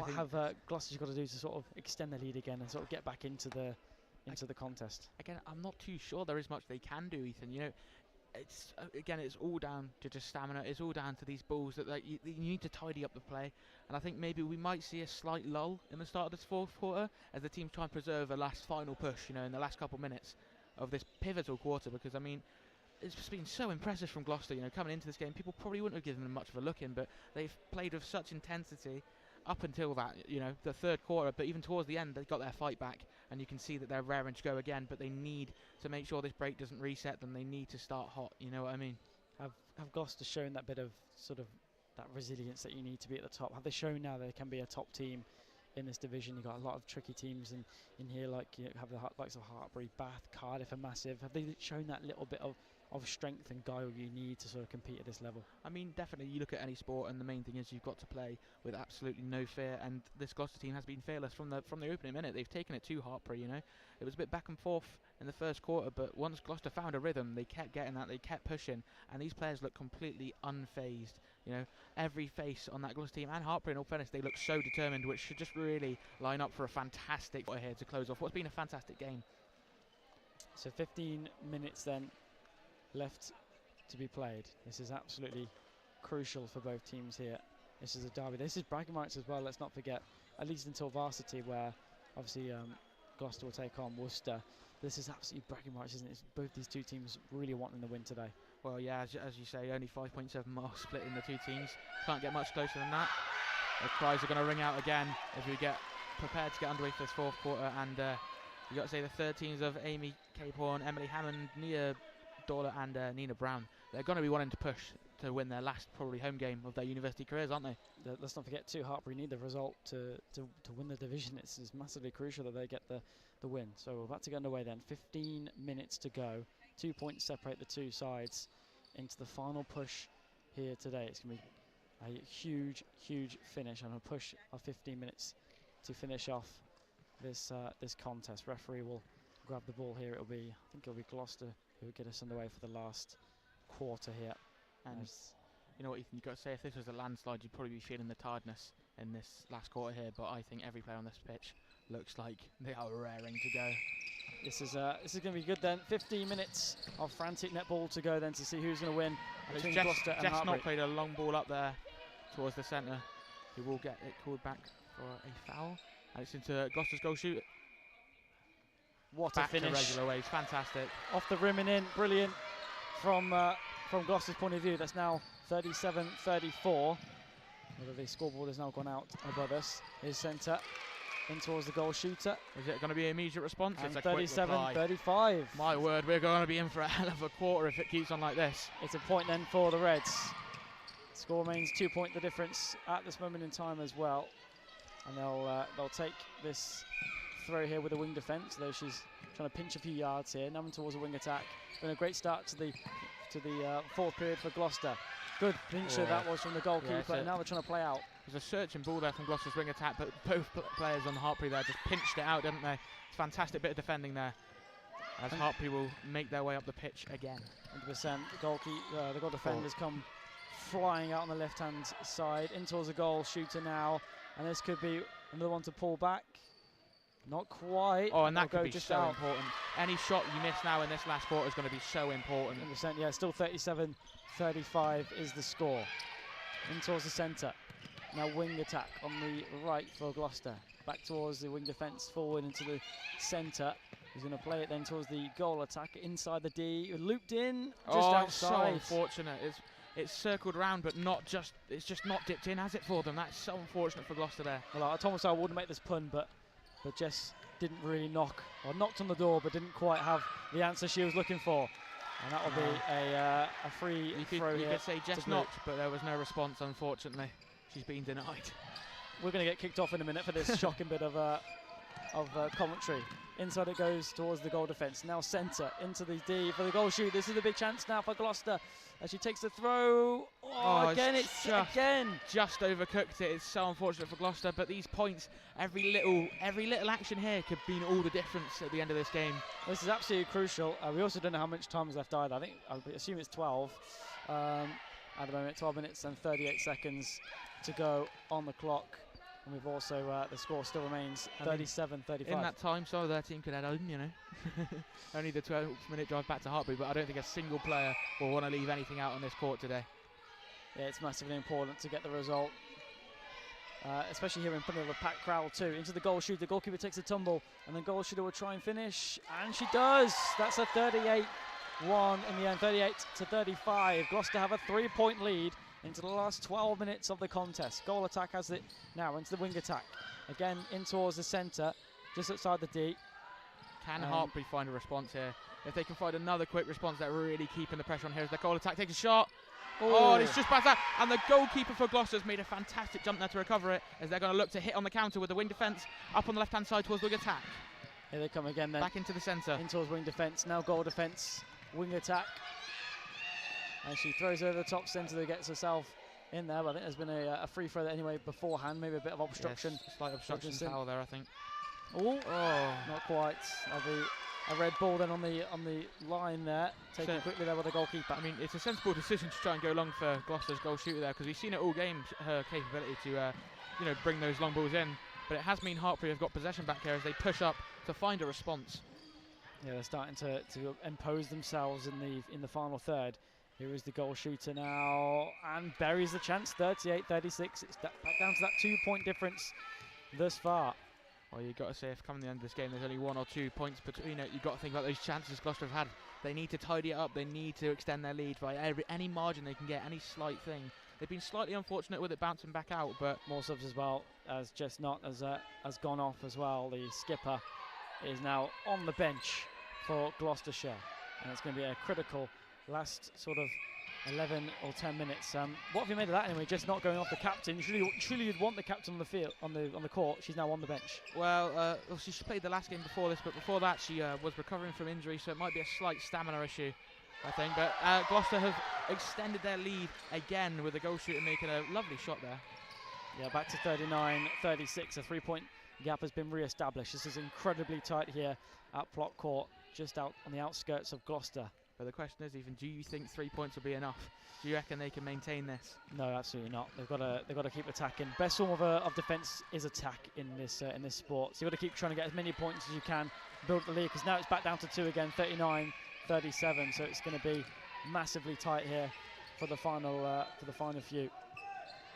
have Gloucestershire got to do to sort of extend the lead again and sort of get back into the contest? Again, I'm not too sure there is much they can do, Ethan. It's it's all down to just stamina. It's all down to these balls that you need to tidy up the play. And I think maybe we might see a slight lull in the start of this fourth quarter as the teams try and preserve a final push, in the last couple of minutes of this pivotal quarter. Because it's just been so impressive from Gloucester, coming into this game. People probably wouldn't have given them much of a look in, but they've played with such intensity. up until that, the third quarter, but even towards the end, they got their fight back, and you can see that they're raring to go again. But they need to make sure this break doesn't reset them. They need to start hot. You know what I mean? Have Gloucester shown that bit of sort of that resilience that you need to be at the top? Have they shown now they can be a top team in this division? You've got a lot of tricky teams in here, like you have the likes of Hartpury, Bath, Cardiff are massive. Have they shown that little bit of strength and guile you need to sort of compete at this level? I mean, definitely, you look at any sport, and the main thing is you've got to play with absolutely no fear. And this Gloucester team has been fearless from the opening minute. They've taken it to Hartpury. It was a bit back and forth in the first quarter, but once Gloucester found a rhythm, they kept getting that. They kept pushing, and these players look completely unfazed. Every face on that Gloucester team and Hartpury, in all fairness, they look so determined, which should just really line up for a fantastic here to close off what's been a fantastic game. So 15 minutes then left to be played. This is absolutely crucial for both teams here. This is a derby. This is bragging rights as well, let's not forget, at least until varsity, where obviously Gloucester will take on Worcester. This is absolutely bragging rights, isn't it? It's both these two teams really wanting the win today. Well, yeah, as you say, only 5.7 miles split in the two teams. Can't get much closer than that. The cries are going to ring out again as we get prepared to get underway for this fourth quarter. And you got to say the third teams of Amy Capehorn, Emily Hammond, Nia Dawler and Nina Brown. They're going to be wanting to push to win their last probably home game of their university careers, aren't they? Let's not forget too, Hartpury need the result to win the division. It's massively crucial that they get the win. So we're about to get underway then. 15 minutes to go. 2 points separate the two sides into the final push here today. It's going to be a huge finish and a push of 15 minutes to finish off this contest. Referee will grab the ball here. I think it'll be Gloucester who will get us underway for the last quarter here. And you know what, Ethan, you've got to say, if this was a landslide, you'd probably be feeling the tiredness in this last quarter here, but I think every player on this pitch looks like they are raring to go. This is going to be good then. 15 minutes of frantic netball to go then to see who's going to win between Gloucester and Hartpury. Not played a long ball up there towards the centre. He will get it called back for a foul, and it's into Gloucester's goal shoot. What back a finish! To regular ways, fantastic. Off the rim and in, brilliant from Gloucester's point of view. That's now 37-34. Although the scoreboard has now gone out above us. His centre in towards the goal shooter. Is it going to be an immediate response? And it's a 37-35. My word, we're going to be in for a hell of a quarter if it keeps on like this. It's a point then for the Reds. Score remains 2 point the difference at this moment in time as well. And they'll take this throw here with a wing defence, though she's trying to pinch a few yards here. Now towards a wing attack. Been a great start to the fourth period for Gloucester. Good pincher that was from the goalkeeper, and now they're trying to play out. There's a searching ball there from Gloucester's wing attack, but both players on the Hartpury there just pinched it out, didn't they? It's a fantastic bit of defending there, as Hartpury will make their way up the pitch again. 100%. The goal defenders come flying out on the left-hand side, in towards the goal shooter now, and this could be another one to pull back. Not quite. Oh, and that could be just so important. Any shot you miss now in this last quarter is going to be so important. 100%, yeah, still 37-35 is the score. In towards the centre. Now wing attack on the right for Gloucester. Back towards the wing defence, forward into the centre. He's going to play it then towards the goal attack inside the D. Looped in, just outside. It's so unfortunate. It's circled around, but it's just not dipped in, has it, for them? That's so unfortunate for Gloucester there. Well, Thomas, I wouldn't make this pun, but Jess didn't really knocked on the door, but didn't quite have the answer she was looking for. And that will be a free throw here. You could say Jess knocked, but there was no response, unfortunately. She's been denied. We're going to get kicked off in a minute for this shocking bit of commentary. Inside it goes towards the goal defence. Now centre into the D for the goal shoot. This is a big chance now for Gloucester as she takes the throw. Again, it's just overcooked it. It's so unfortunate for Gloucester, but these points, every little action here could mean all the difference at the end of this game. This is absolutely crucial. We also don't know how much time is left either. I assume it's 12 at the moment. 12 minutes and 38 seconds to go on the clock. And we've also, the score still remains 37-35. In that time, so their team could head home, Only the 12-minute drive back to Hartpury, but I don't think a single player will want to leave anything out on this court today. Yeah, it's massively important to get the result. Especially here in front of a packed crowd too. Into the goal shooter, the goalkeeper takes a tumble, and the goal shooter will try and finish, and she does! That's a 38-1 in the end, 38-35. Gloucester have a 3-point lead into the last 12 minutes of the contest. Goal attack has it now into the wing attack. Again, in towards the centre, just outside the D. Can Hartpury find a response here? If they can find another quick response, they're really keeping the pressure on here as their goal attack takes a shot. Oh, and it's just past that. And the goalkeeper for Gloucester's made a fantastic jump there to recover it, as they're going to look to hit on the counter with the wing defence up on the left-hand side towards wing attack. Here they come again then. Back into the centre. In towards wing defence, now goal defence, wing attack. And she throws over the top centre that gets herself in there, but I think there's been a free throw there anyway beforehand, maybe a bit of obstruction. Yes, slight obstruction foul there, I think. Oh, not quite. That'll be a red ball then on the line there, taken quickly there by the goalkeeper. I mean, it's a sensible decision to try and go long for Gloucester's goal shooter there, because we've seen it all game, her capability to bring those long balls in. But it has mean Hartpury have got possession back here as they push up to find a response. Yeah, they're starting to impose themselves in the final third. Here is the goal shooter now, and buries the chance. 38-36. It's back down to that 2-point difference thus far. Well, you've got to say, if coming to the end of this game, there's only 1 or 2 points between it. You've got to think about those chances Gloucester have had. They need to tidy it up. They need to extend their lead by any margin they can get, any slight thing. They've been slightly unfortunate with it bouncing back out, but more subs as well, as Chestnut has gone off as well. The skipper is now on the bench for Gloucestershire, and it's going to be a critical last sort of 11 or 10 minutes. What have you made of that anyway? Just not going off the captain. Surely you'd want the captain on the field, on the court. She's now on the bench. Well, she played the last game before this, but before that she was recovering from injury, so it might be a slight stamina issue, I think. But Gloucester have extended their lead again with the goal shooter making a lovely shot there. Yeah, back to 39-36. A 3-point gap has been re-established. This is incredibly tight here at Plot Court, just out on the outskirts of Gloucester. But the question is, even, do you think 3 points will be enough? Do you reckon they can maintain this? No, absolutely not. They've got to keep attacking. Best form of defence is attack in this sport. So you've got to keep trying to get as many points as you can, build the lead, because now it's back down to 2 again, 39-37. So it's going to be massively tight here for the final few.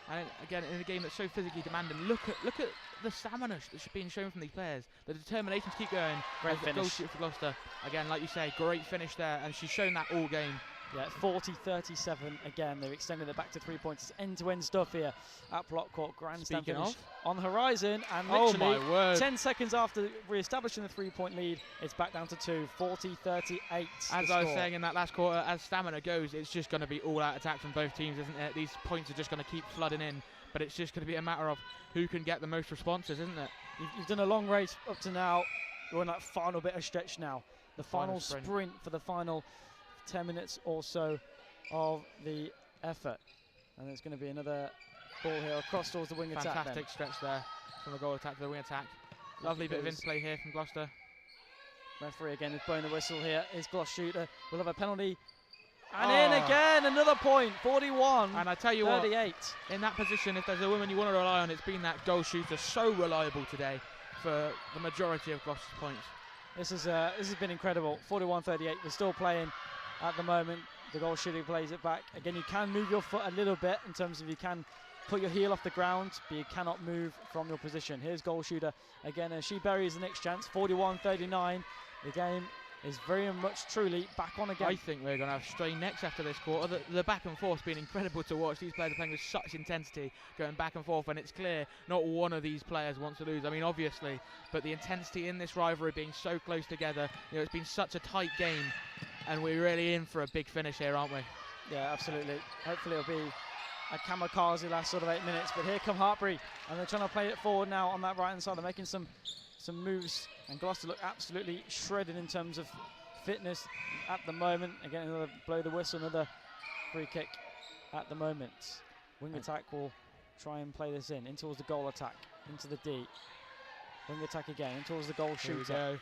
And again, in a game that's so physically demanding, look at the stamina that's being shown from these players, the determination to keep going. Great finish. Goal shooter for Gloucester. Again, like you say, great finish there, and she's shown that all game. Yeah, 40-37 again. They've extended it back to 3 points. It's end-to-end stuff here at Plot Court. Grandstand finish on the horizon, and literally 10 seconds after re-establishing the 3-point lead, it's back down to 2. 40-38. As I was saying in that last quarter, as stamina goes, it's just going to be all-out attack from both teams, isn't it? These points are just going to keep flooding in, but it's just going to be a matter of who can get the most responses, isn't it? You've done a long race up to now. We're on that final bit of stretch now. The final sprint for the final 10 minutes or so of the effort, and there's going to be another ball here across towards the wing attack. Fantastic stretch there from the goal attack to the wing attack. Lovely bit of interplay here from Gloucester. Referee again is blowing the whistle here. Is Gloucester shooter will have a penalty, and in again, another point. 41. And I tell you 38. What, in that position, if there's a woman you want to rely on, it's been that goal shooter. So reliable today for the majority of Gloucester's points. This has been incredible. 41-38. We're still playing at the moment. The goal shooter plays it back. Again, you can move your foot a little bit in terms of you can put your heel off the ground, but you cannot move from your position. Here's goal shooter again as she buries the next chance. 41-39. The game is very much truly back on again. I think we're going to have strain next after this quarter. The back and forth's been incredible to watch. These players are playing with such intensity, going back and forth, and it's clear not one of these players wants to lose. I mean, obviously, but the intensity in this rivalry being so close together, it's been such a tight game, and we're really in for a big finish here, aren't we? Yeah, absolutely. Hopefully it'll be a kamikaze last sort of 8 minutes, but here come Hartpury, and they're trying to play it forward now on that right-hand side. They're making some moves, and Gloucester look absolutely shredded in terms of fitness at the moment. Again, another blow the whistle, another free kick at the moment. Wing attack will try and play this in towards the goal attack, into the D. Wing attack again, in towards the goal shooter.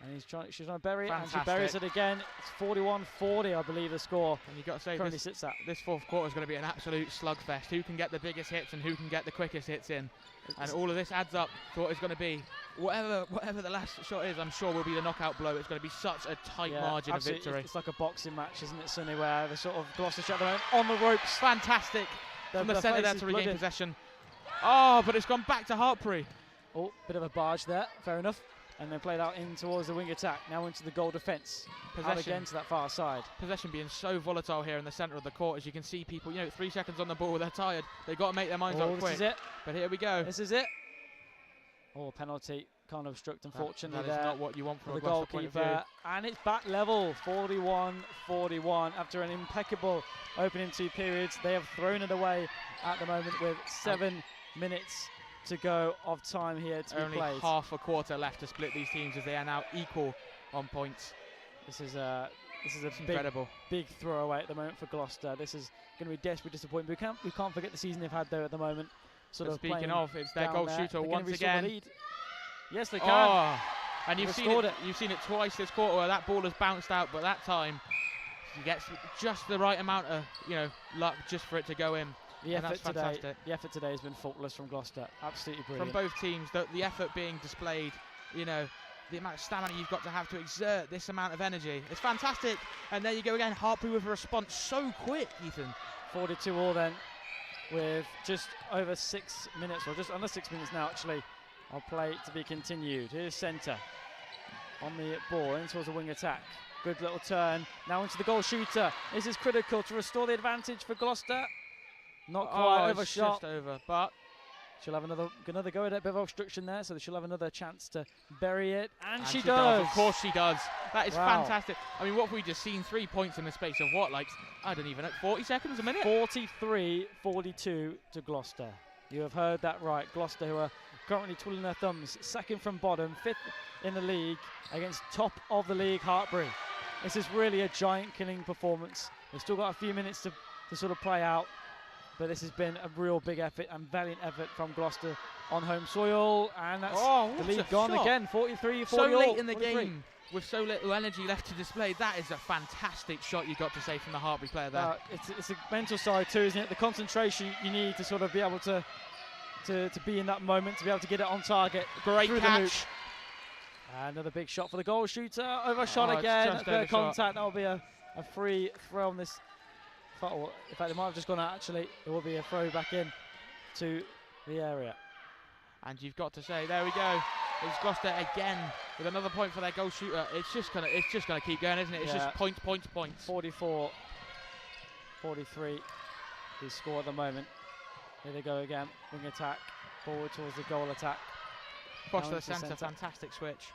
And she's trying to bury it, and she buries it again. It's 41-40, I believe, the score. And you've got to say, currently sits at. This fourth quarter is going to be an absolute slugfest. Who can get the biggest hits and who can get the quickest hits in? And all of this adds up to what it's going to be. Whatever the last shot is, I'm sure will be the knockout blow. It's going to be such a tight margin of victory. It's like a boxing match, isn't it, Sonny, where the sort of Gloucestershire on the ropes. Fantastic. From the centre there to regain possession. Oh, but it's gone back to Hartpury. Oh, bit of a barge there. Fair enough. and then played out in towards the wing attack. Now into the goal defence. Out again to that far side. Possession being so volatile here in the centre of the court. As you can see, people, 3 seconds on the ball, they're tired. They've got to make their minds up quick. This is it. But here we go. This is it. Oh, penalty. Can't obstruct, unfortunately. That is not what you want from the a Gloucester point of view. goalkeeper. And it's back level, 41-41. After an impeccable opening 2 periods, they have thrown it away at the moment with 7 minutes to go of time here to be played. Only half a quarter left to split these teams as they are now equal on points. This is a big throwaway at the moment for Gloucester. This is going to be desperately disappointing. We can't forget the season they've had there at the moment. Speaking of, it's their goal shooter once again. The yes, they can. Oh, and you've seen it twice this quarter where that ball has bounced out, but that time he gets just the right amount of luck just for it to go in. The effort today has been faultless from Gloucester. Absolutely brilliant. From both teams, the effort being displayed, the amount of stamina you've got to have to exert this amount of energy. It's fantastic. And there you go again, Hartpury with a response so quick, Ethan. 42 all then, with just over 6 minutes, or just under 6 minutes now actually. I'll play to be continued. Here's centre on the ball, in towards the wing attack. Good little turn, now into the goal shooter. This is critical to restore the advantage for Gloucester. Not quite overshot. Just over, but she'll have another go at it. Bit of obstruction there, so she'll have another chance to bury it. And she does. Of course she does. That is fantastic. I mean, what have we just seen? 3 points in the space of what, I don't even know, 40 seconds a minute? 43-42 to Gloucester. You have heard that right. Gloucester, who are currently twiddling their thumbs, second from bottom, 5th in the league against top of the league, Hartpury. This is really a giant killing performance. We've still got a few minutes to sort of play out. But this has been a real big effort and valiant effort from Gloucester on home soil. And that's the lead gone again, 43-40. So late in the game, with so little energy left to display. That is a fantastic shot, you got to say, from the Hartpury player there. It's a mental side too, isn't it? The concentration you need to sort of be able to be in that moment, to be able to get it on target. Great catch. Another big shot for the goal shooter. Overshot again. A bit of contact. That will be a free throw on this. In fact, it might have just gone out actually. It will be a throw back in to the area. And you've got to say, there we go. It's Gloucester again with another point for their goal shooter. It's just gonna keep going, isn't it? It's just points. 44-43 the score at the moment. Here they go again. Wing attack, forward towards the goal attack. Cross to the centre, fantastic switch.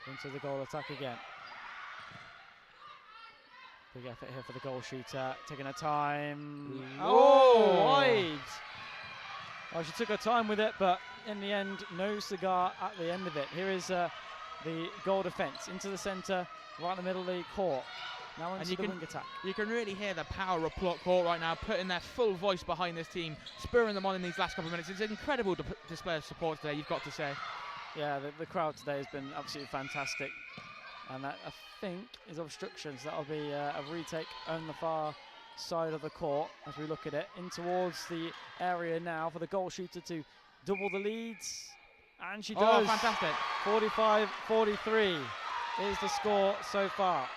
Into the goal attack again. Big effort here for the goal shooter, taking her time. Wide! Well, she took her time with it, but in the end, no cigar at the end of it. Here is the goal defence into the centre, right in the middle of the court. Now into the wing attack. You can really hear the power of Plot Court right now, putting their full voice behind this team, spurring them on in these last couple of minutes. It's an incredible display of support today, you've got to say. Yeah, the crowd today has been absolutely fantastic. And that, I think, is obstructions. That'll be a retake on the far side of the court as we look at it. In towards the area now for the goal shooter to double the leads. And she does. Oh, fantastic. 45-43 is the score so far.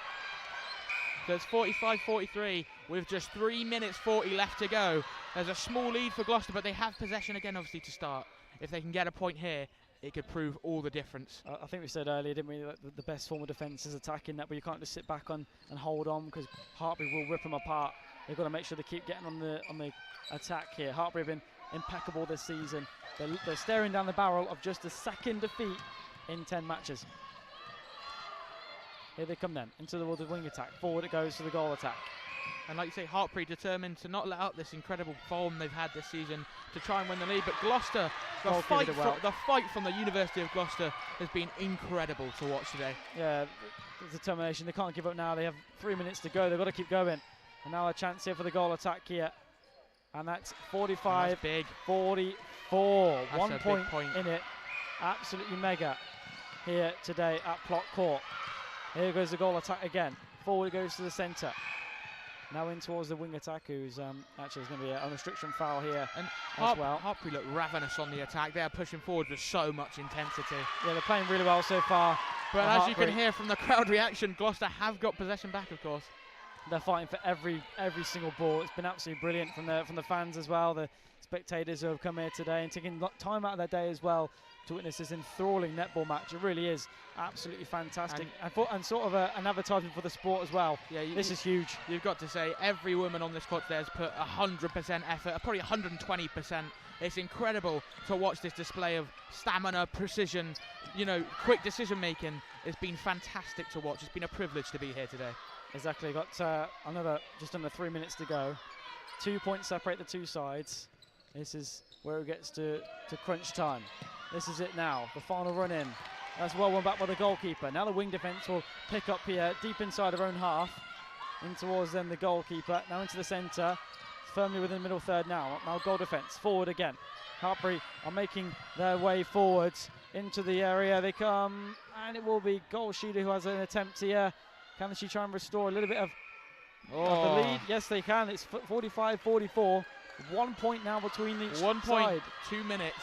So it's 45-43 with just 3 minutes 40 left to go. There's a small lead for Gloucester, but they have possession again, obviously, to start. If they can get a point here, it could prove all the difference. I think we said earlier, didn't we, that the best form of defence is attacking that, but you can't just sit back on and hold on, because Hartpury will rip them apart. They've got to make sure they keep getting on the attack here. Hartpury have been impeccable this season. They're staring down the barrel of just a second defeat in 10 matches. Here they come then, into the wing attack. Forward it goes to the goal attack. And like you say, Hartpury determined to not let out this incredible form they've had this season to try and win the lead. But Gloucester, the fight from the University of Gloucester has been incredible to watch today. Yeah, the determination. They can't give up now. They have 3 minutes to go. They've got to keep going. And now a chance here for the goal attack here. And that's 45-44. 1 point in it. Absolutely mega here today at Plot Court. Here goes the goal attack again. Forward goes to the centre. Now in towards the wing attack, who's actually is going to be a restriction foul here and as well. Hartpury look ravenous on the attack. They are pushing forward with so much intensity. Yeah, they're playing really well so far. But as you can hear from the crowd reaction, Gloucester have got possession back, of course. They're fighting for every single ball. It's been absolutely brilliant from the fans as well. The spectators who have come here today and taking time out of their day as well to witness this enthralling netball match. It really is absolutely fantastic, and sort of an advertisement for the sport as well. Yeah, this is huge. You've got to say, every woman on this court today has put 100% effort, probably 120%. It's incredible to watch this display of stamina, precision, quick decision making. It's been fantastic to watch. It's been a privilege to be here today. Exactly. Got just under 3 minutes to go. 2 points separate the two sides. This is where it gets to crunch time. This is it now. The final run in. That's well won back by the goalkeeper. Now the wing defence will pick up here deep inside her own half. In towards then the goalkeeper. Now into the centre. Firmly within the middle third now. Now goal defence. Forward again. Hartpury are making their way forwards into the area. They come, and it will be goal shooter who has an attempt here. Can she try and restore a little bit of the lead? Yes, they can. It's 45-44. 1 point now between each 1 point, side. 2 minutes.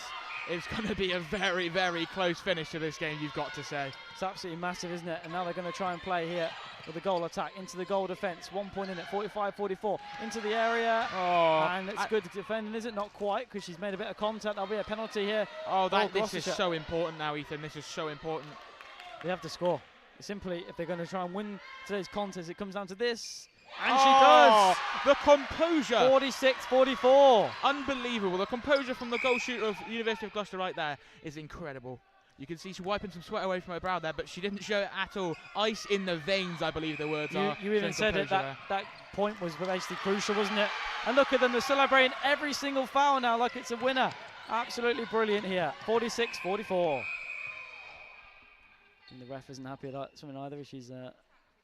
It's going to be a very, very close finish to this game, you've got to say. It's absolutely massive, isn't it? And now they're going to try and play here with the goal attack into the goal defence. 1 point in it, 45-44. Into the area. And it's good defending, is it? Not quite, because she's made a bit of contact. There'll be a penalty here. This is so important now, Ethan. This is so important. They have to score. Simply, if they're going to try and win today's contest, it comes down to this. And she does! The composure! 46-44. Unbelievable. The composure from the goal shooter of University of Gloucester right there is incredible. You can see she's wiping some sweat away from her brow there, but she didn't show it at all. Ice in the veins, I believe the words are. You even said it, that point was basically crucial, wasn't it? And look at them, they're celebrating every single foul now like it's a winner. Absolutely brilliant here. 46-44. And the ref isn't happy about something either. She's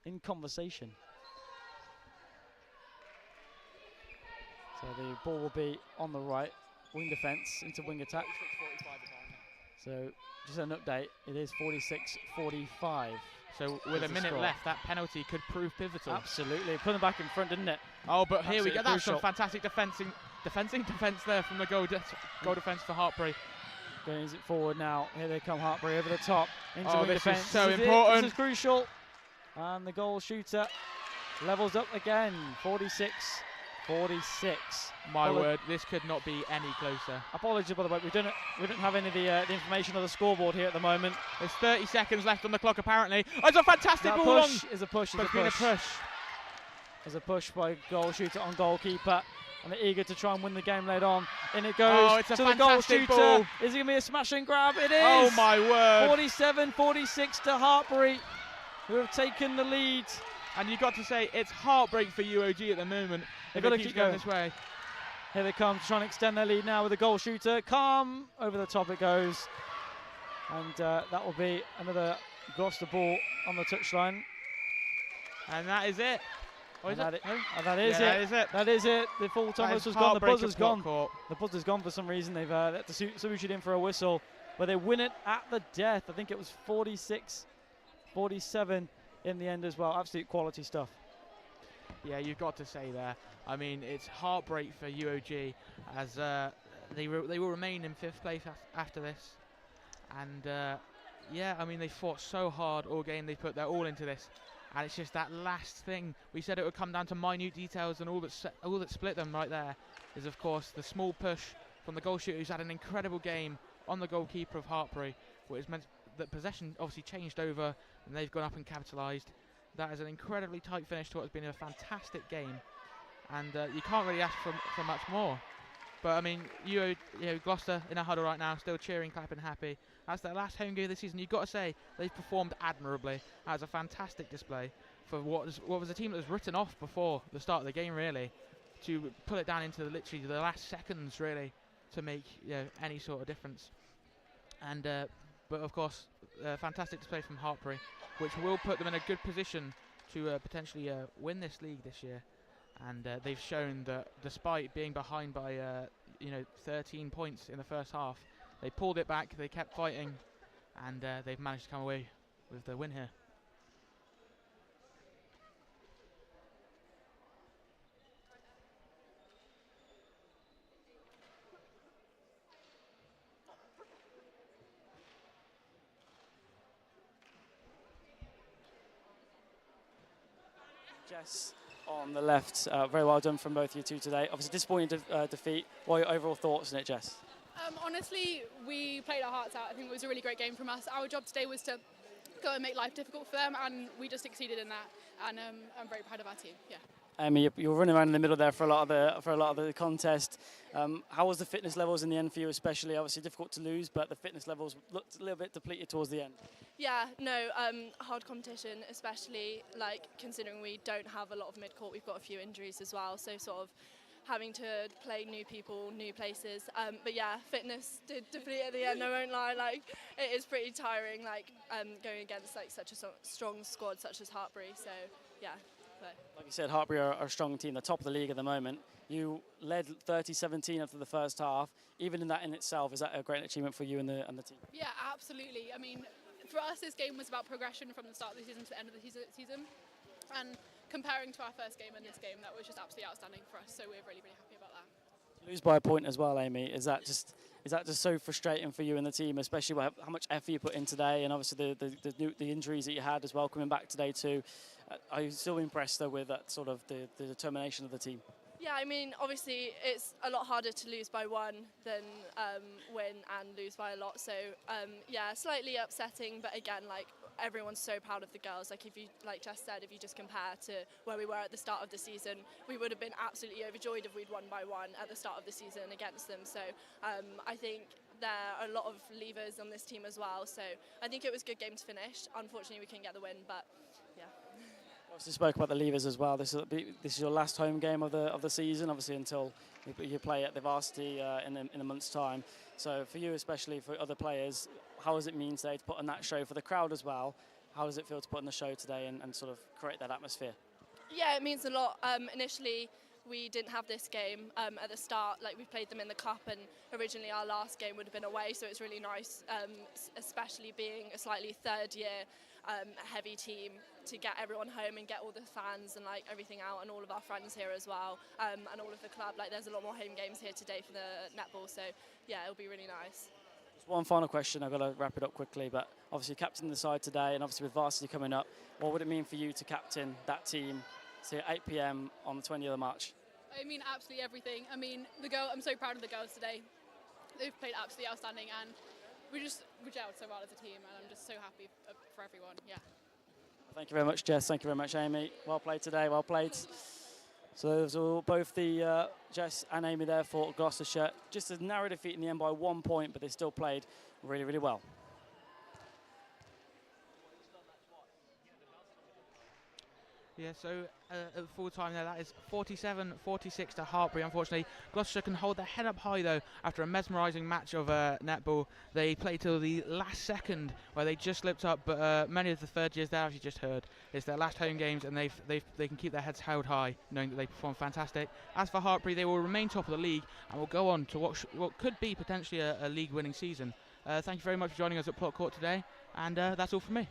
in conversation. So the ball will be on the right, wing defence into wing attack. So just an update, it is 46-45. So with a minute left, that penalty could prove pivotal. Absolutely, put them back in front, didn't it? Oh, but here we go. That's some fantastic defence there from the goal defence for Hartpury. Going it forward now. Here they come, Hartpury over the top into wing defence. This is so important. This is crucial. And the goal shooter levels up again. 46-46. My word, this could not be any closer. Apologies, by the way, we don't have any of the information on the scoreboard here at the moment. There's 30 seconds left on the clock, apparently. Oh, it's a fantastic ball long. Is a push. But it's been a push. There's a push by goal shooter on goalkeeper. And they're eager to try and win the game later on. In it goes. Oh, it's a fantastic the goal shooter. Ball. Is it going to be a smash and grab? It is. Oh, my word. 47-46 to Hartpury, who have taken the lead. And you've got to say, it's heartbreak for UOG at the moment. They've got to keep going this way. Here they come, trying to extend their lead now with the goal shooter. Come over the top it goes. And that will be another Gloucester ball on the touchline. And that is it. That is it. That is it. The full time whistle's gone. The buzzer's gone. The buzzer's gone for some reason. They've had to swoosh it in for a whistle. But they win it at the death. I think it was 46-47 in the end as well. Absolute quality stuff. Yeah, you've got to say there. I mean, it's heartbreak for UOG as they will remain in 5th place after this. And yeah, I mean, they fought so hard all game. They put their all into this. And it's just that last thing. We said it would come down to minute details, and all that split them right there is, of course, the small push from the goal shooter, who's had an incredible game on the goalkeeper of Hartpury, which meant that possession obviously changed over, and they've gone up and capitalised. That is an incredibly tight finish to what has been a fantastic game, and you can't really ask for much more. But I mean, Gloucester in a huddle right now, still cheering, clapping, happy. That's their last home game this season. You've got to say they've performed admirably. That was a fantastic display for what was a team that was written off before the start of the game, really, to pull it down into literally the last seconds, really, to make any sort of difference. And but of course, fantastic display from Hartpury, which will put them in a good position to potentially win this league this year. And they've shown that despite being behind by 13 points in the first half, they pulled it back, they kept fighting, and they've managed to come away with the win here. Jess on the left, very well done from both you two today. Obviously disappointing defeat. What are your overall thoughts on it, Jess? Honestly, we played our hearts out. I think it was a really great game from us. Our job today was to go and make life difficult for them, and we just succeeded in that. And I'm very proud of our team. Yeah. Amy, you were running around in the middle there for a lot of the contest. How was the fitness levels in the end for you, especially? Obviously difficult to lose, but the fitness levels looked a little bit depleted towards the end. Yeah, no, hard competition, especially like considering we don't have a lot of mid-court. We've got a few injuries as well, so sort of having to play new people, new places. But yeah, fitness did deplete at the end. I won't lie, like it is pretty tiring, like going against like such a strong squad such as Hartpury. So yeah. Like you said, Hartpury are a strong team, the top of the league at the moment. You led 30-17 after the first half. Even in that in itself, is that a great achievement for you and the team? Yeah, absolutely. I mean, for us, this game was about progression from the start of the season to the end of the season. And comparing to our first game and this game, that was just absolutely outstanding for us. So we're really, really happy about that. Lose by a point as well, Amy. Is that just so frustrating for you and the team, especially with how much effort you put in today, and obviously the injuries that you had as well coming back today too? Are you still impressed though with that sort of the determination of the team? Yeah, I mean, obviously it's a lot harder to lose by one than win and lose by a lot. So yeah, slightly upsetting, but again, like everyone's so proud of the girls. Like if you, like Jess said, if you just compare to where we were at the start of the season, we would have been absolutely overjoyed if we'd won by one at the start of the season against them. So I think there are a lot of levers on this team as well. So I think it was a good game to finish. Unfortunately, we couldn't get the win, but yeah. Obviously spoke about the levers as well. This is your last home game of the season, obviously until you play at the varsity in a month's time. So for you, especially for other players, how does it mean today to put on that show for the crowd as well? How does it feel to put on the show today and sort of create that atmosphere? Yeah, it means a lot. Initially, we didn't have this game at the start. Like we played them in the cup, and originally our last game would have been away. So it's really nice, especially being a slightly third-year heavy team, to get everyone home and get all the fans and like everything out, and all of our friends here as well, and all of the club. Like there's a lot more home games here today for the netball. So yeah, it'll be really nice. Just one final question. I've got to wrap it up quickly, but obviously captaining the side today, and obviously with varsity coming up, what would it mean for you to captain that team? Say 8 p.m. on the 20th of March. I mean, absolutely everything. I mean, I'm so proud of the girls today. They've played absolutely outstanding, and we gelled so well as a team, and I'm just so happy for everyone. Yeah. Thank you very much, Jess. Thank you very much, Amy. Well played today. Well played. So those are both the Jess and Amy there for Gloucestershire. Just a narrow defeat in the end by 1 point, but they still played really, really well. Yeah, so at full time there, that is 47-46 to Hartpury. Unfortunately, Gloucestershire can hold their head up high though after a mesmerising match of netball. They played till the last second where they just slipped up, but many of the third years there, as you just heard, it's their last home games, and they can keep their heads held high, knowing that they perform fantastic. As for Hartpury, they will remain top of the league and will go on to what could be potentially a league-winning season. Thank you very much for joining us at Plot Court today, and that's all from me.